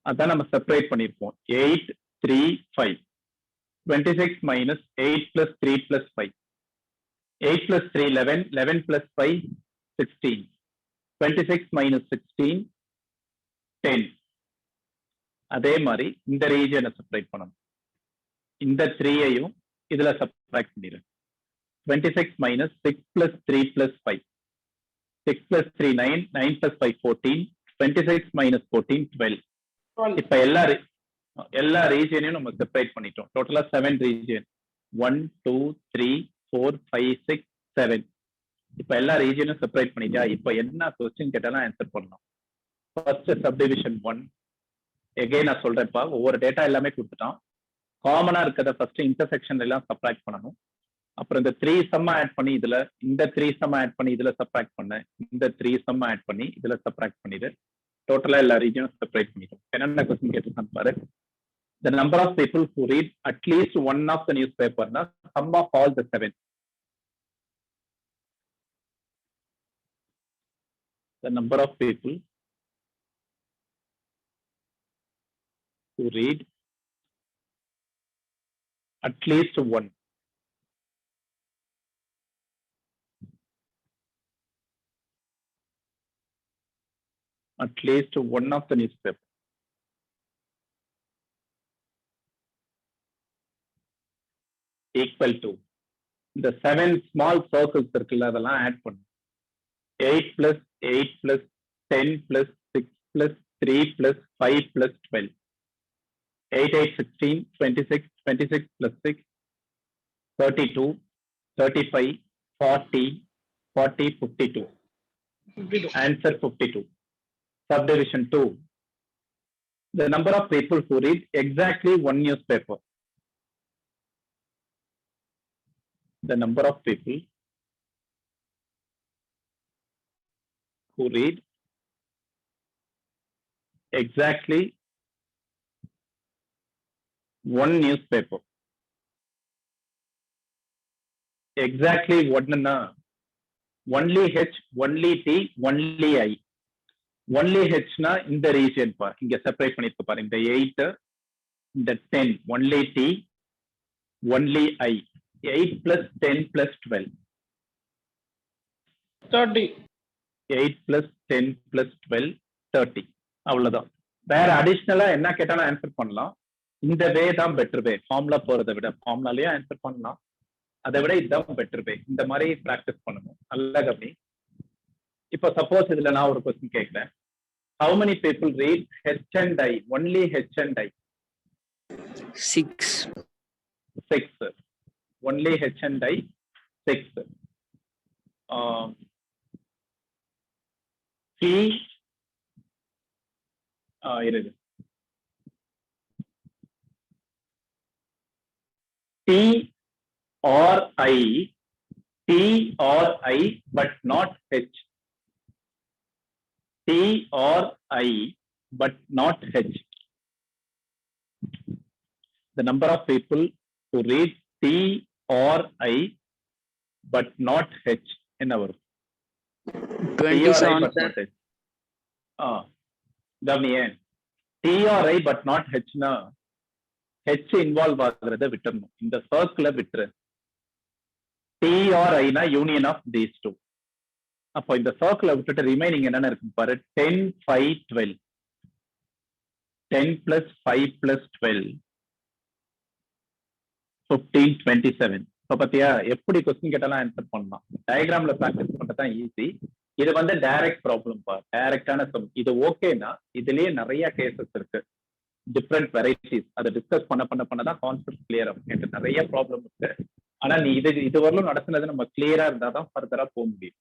அதான் நம்ம செப்பரேட் பண்ணிருப்போம். 8, 3, 5. 26 minus 8 plus 3 plus 5. 8 plus 3, 11. 11 plus 5, 16. 26 minus 16, 10. அதே மாதிரி இந்த ரீஜனை செப்பரேட் பண்ணணும். இந்த 3ஐயும் இதுல சப்ராக்ட் பண்ணிடு. 26 minus 6 plus 3 plus 5. 6 plus 3, 9. 9 plus 5, 14. 26 minus 14, 12. இப்ப எல்லா ரீஜனையும் நம்ம செப்பரேட் பண்ணிட்டோம். டோட்டலா 7 ரீஜன். 1, 2, 3, 4, 5, 6, 7. இப்ப எல்லா ரீஜனும் செப்பரேட் பண்ணிட்டா இப்ப என்ன கொஸ்டின் கேட்டாலும் ஆன்சர் பண்ணலாம். First subdivision 1. எகைன் நான் சொல்றேன்ப்பா, ஒவ்வொரு டேட்டா எல்லாமே கொடுத்துட்டான். காமனா இருக்கிறத ஃபர்ஸ்ட் இன்டர்செக்ஷன் எல்லாம் சப்ராக்ட் பண்ணணும். அப்புறம் இந்த 3 சம் ஆட் பண்ணி இதுல, இந்த 3 சம் ஆட் பண்ணி இதுல சப்ராக்ட் பண்ண, இந்த 3 சம் ஆட் பண்ணி இதுல சப்ராக்ட் பண்ணிடு. டோட்டலா எல்லா ரீஜனும் செப்பரேட் பண்ணிட்டோம். என்னென்ன கொஸ்டின் கேட்டிருக்கான்னு பாரு. The number of people who read at least one of the newspaper na sum of all the 7. The number of people who read at least one. At least one of the newspaper. Equal to the 7 small circles இருக்குல்ல, அதெல்லாம் add பண்ணு. 8 plus 8 plus 10 plus 6 plus 3 plus 5 plus 12. 8, 8, 16, 26, 26 plus 6, 32, 35, 40, 40, 52. 52. Answer 52. Subdivision 2. The number of people who read exactly one newspaper. The number of people who read exactly one newspaper. Exactly one na only H, only D, only I. Only ஹெச்னா இந்த region பார், இங்க separate பண்ணிருக்கு பாரு, இந்த 8, இந்த 10, only D, only I. 8 plus 10 plus 12. 30. 8 plus 10 plus 12, 30. அவ்வளவுதான். வேற அடிஷ்னலா என்ன கேட்டாலும் ஆன்சர் பண்ணலாம். இந்த வே தான் பெட்டர் வே. ஃபார்முலா போறதை விட ஃபார்முலாலேயே ஆன்சர் பண்ணலாம். அதை விட இதுதான் பெட்டர் வே. இந்த மாதிரி ப்ராக்டிஸ் பண்ணணும். நல்லா கம்மி. இப்போ சப்போஸ் இதுல நான் ஒரு கொஸ்டின் கேட்கிறேன். How many people read H and I? Only H and I. 6. 6. Only H and I, 6. T, இருது. T or I, T or I, but not H. T or I, but not H. The number of people who read T or I, but not H in our. 27, sir. கவனியே, T or I, but not H னா H involve ஆகுறத விட்டுறணும். இந்த சர்க்கிளை விட்டுரு. T or I னா union of these two. அப்போ இந்த சர்க்கிளை விட்டுட்டு remaining என்னென்ன இருக்கு பாரு. 10, 5, 12. 10 plus 5 plus 12. 15, 27. இப்போ பாத்தியா எப்படி கொஸ்டின் கேட்டாலும் ஆன்சர் பண்ணலாம். டயக்ராம்ல ப்ராக்டிஸ் பண்றதுதான் ஈஸி. இது வந்து டைரக்ட் ப்ராப்ளம் பா, டைரக்டான சம். இது ஓகேனா இதுலயே நிறைய கேசஸ் இருக்கு, டிஃப்ரெண்ட் வெரைட்டிஸ். அதை டிஸ்கஸ் பண்ணதான் கான்செப்ட் கிளியர் ஆகும். எனக்கு நிறைய ப்ராப்ளம் இருக்கு. ஆனா நீ இது வரலும் நடத்துனது நம்ம கிளியரா இருந்தாதான் ஃபர்தரா போக முடியும்.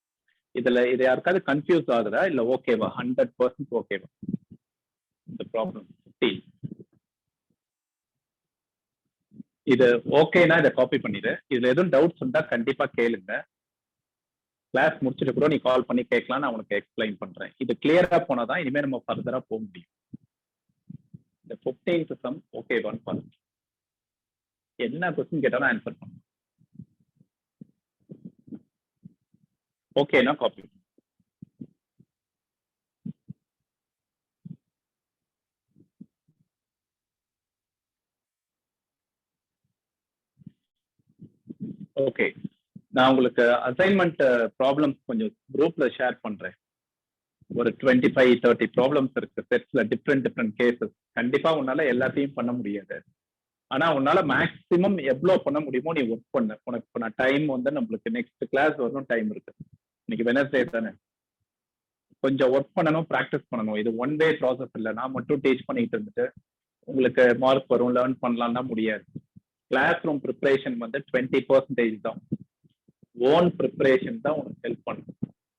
இதுல இது யாருக்காவது கன்ஃபியூஸ் ஆகுதா இல்ல ஓகேவா? 100% ஓகேவா இந்த ப்ராப்ளம்? இது ஓகேனா இதை காப்பி பண்ணிடு. இதுல எதுவும் டவுட்ஸ் இருந்தா கண்டிப்பா கேளுங்க. கிளாஸ் முடிச்சுட்டு கூட நீ கால் பண்ணி கேட்கலாம், நான் உனக்கு எக்ஸ்பிளைன் பண்றேன். இது கிளியரா போனாதான் இனிமே நம்ம ஃபர்தரா போக முடியும். இந்த 15th சம் ஓகேவான்னு பாருங்க. என்ன கொஸ்டின் கேட்டாலும் ஆன்சர் பண்ணணும். ஓகேனா காப்பி. ஓகே, நான் உங்களுக்கு அசைன்மெண்ட் ப்ராப்ளம்ஸ் கொஞ்சம் குரூப்ல ஷேர் பண்றேன். ஒரு 25-30 ப்ராப்ளம்ஸ் இருக்கு செட்ஸ்ல, டிஃப்ரெண்ட் கேசஸ். கண்டிப்பா உன்னால எல்லாத்தையும் பண்ண முடியாது. ஆனா உன்னால மேக்சிமம் எவ்வளவு பண்ண முடியுமோ நீ ஒர்க் பண்ண. உனக்கு நான் டைம் வந்து நம்மளுக்கு நெக்ஸ்ட் கிளாஸ் வரணும் டைம் இருக்கு. இன்னைக்கு வெனஸ்டே தானே, கொஞ்சம் ஒர்க் பண்ணணும், ப்ராக்டிஸ் பண்ணணும். இது ஒன் வே ப்ராசஸ் இல்லை. நான் மட்டும் டீச் பண்ணிட்டு இருந்துட்டு உங்களுக்கு மார்க் வரும் லேர்ன் பண்ணலாம்னா முடியாது. கிளாஸ் ரூம் ப்ரிப்பரேஷன் வந்து 20% தான். ஓன் ப்ரிப்பரேஷன் தான் உனக்கு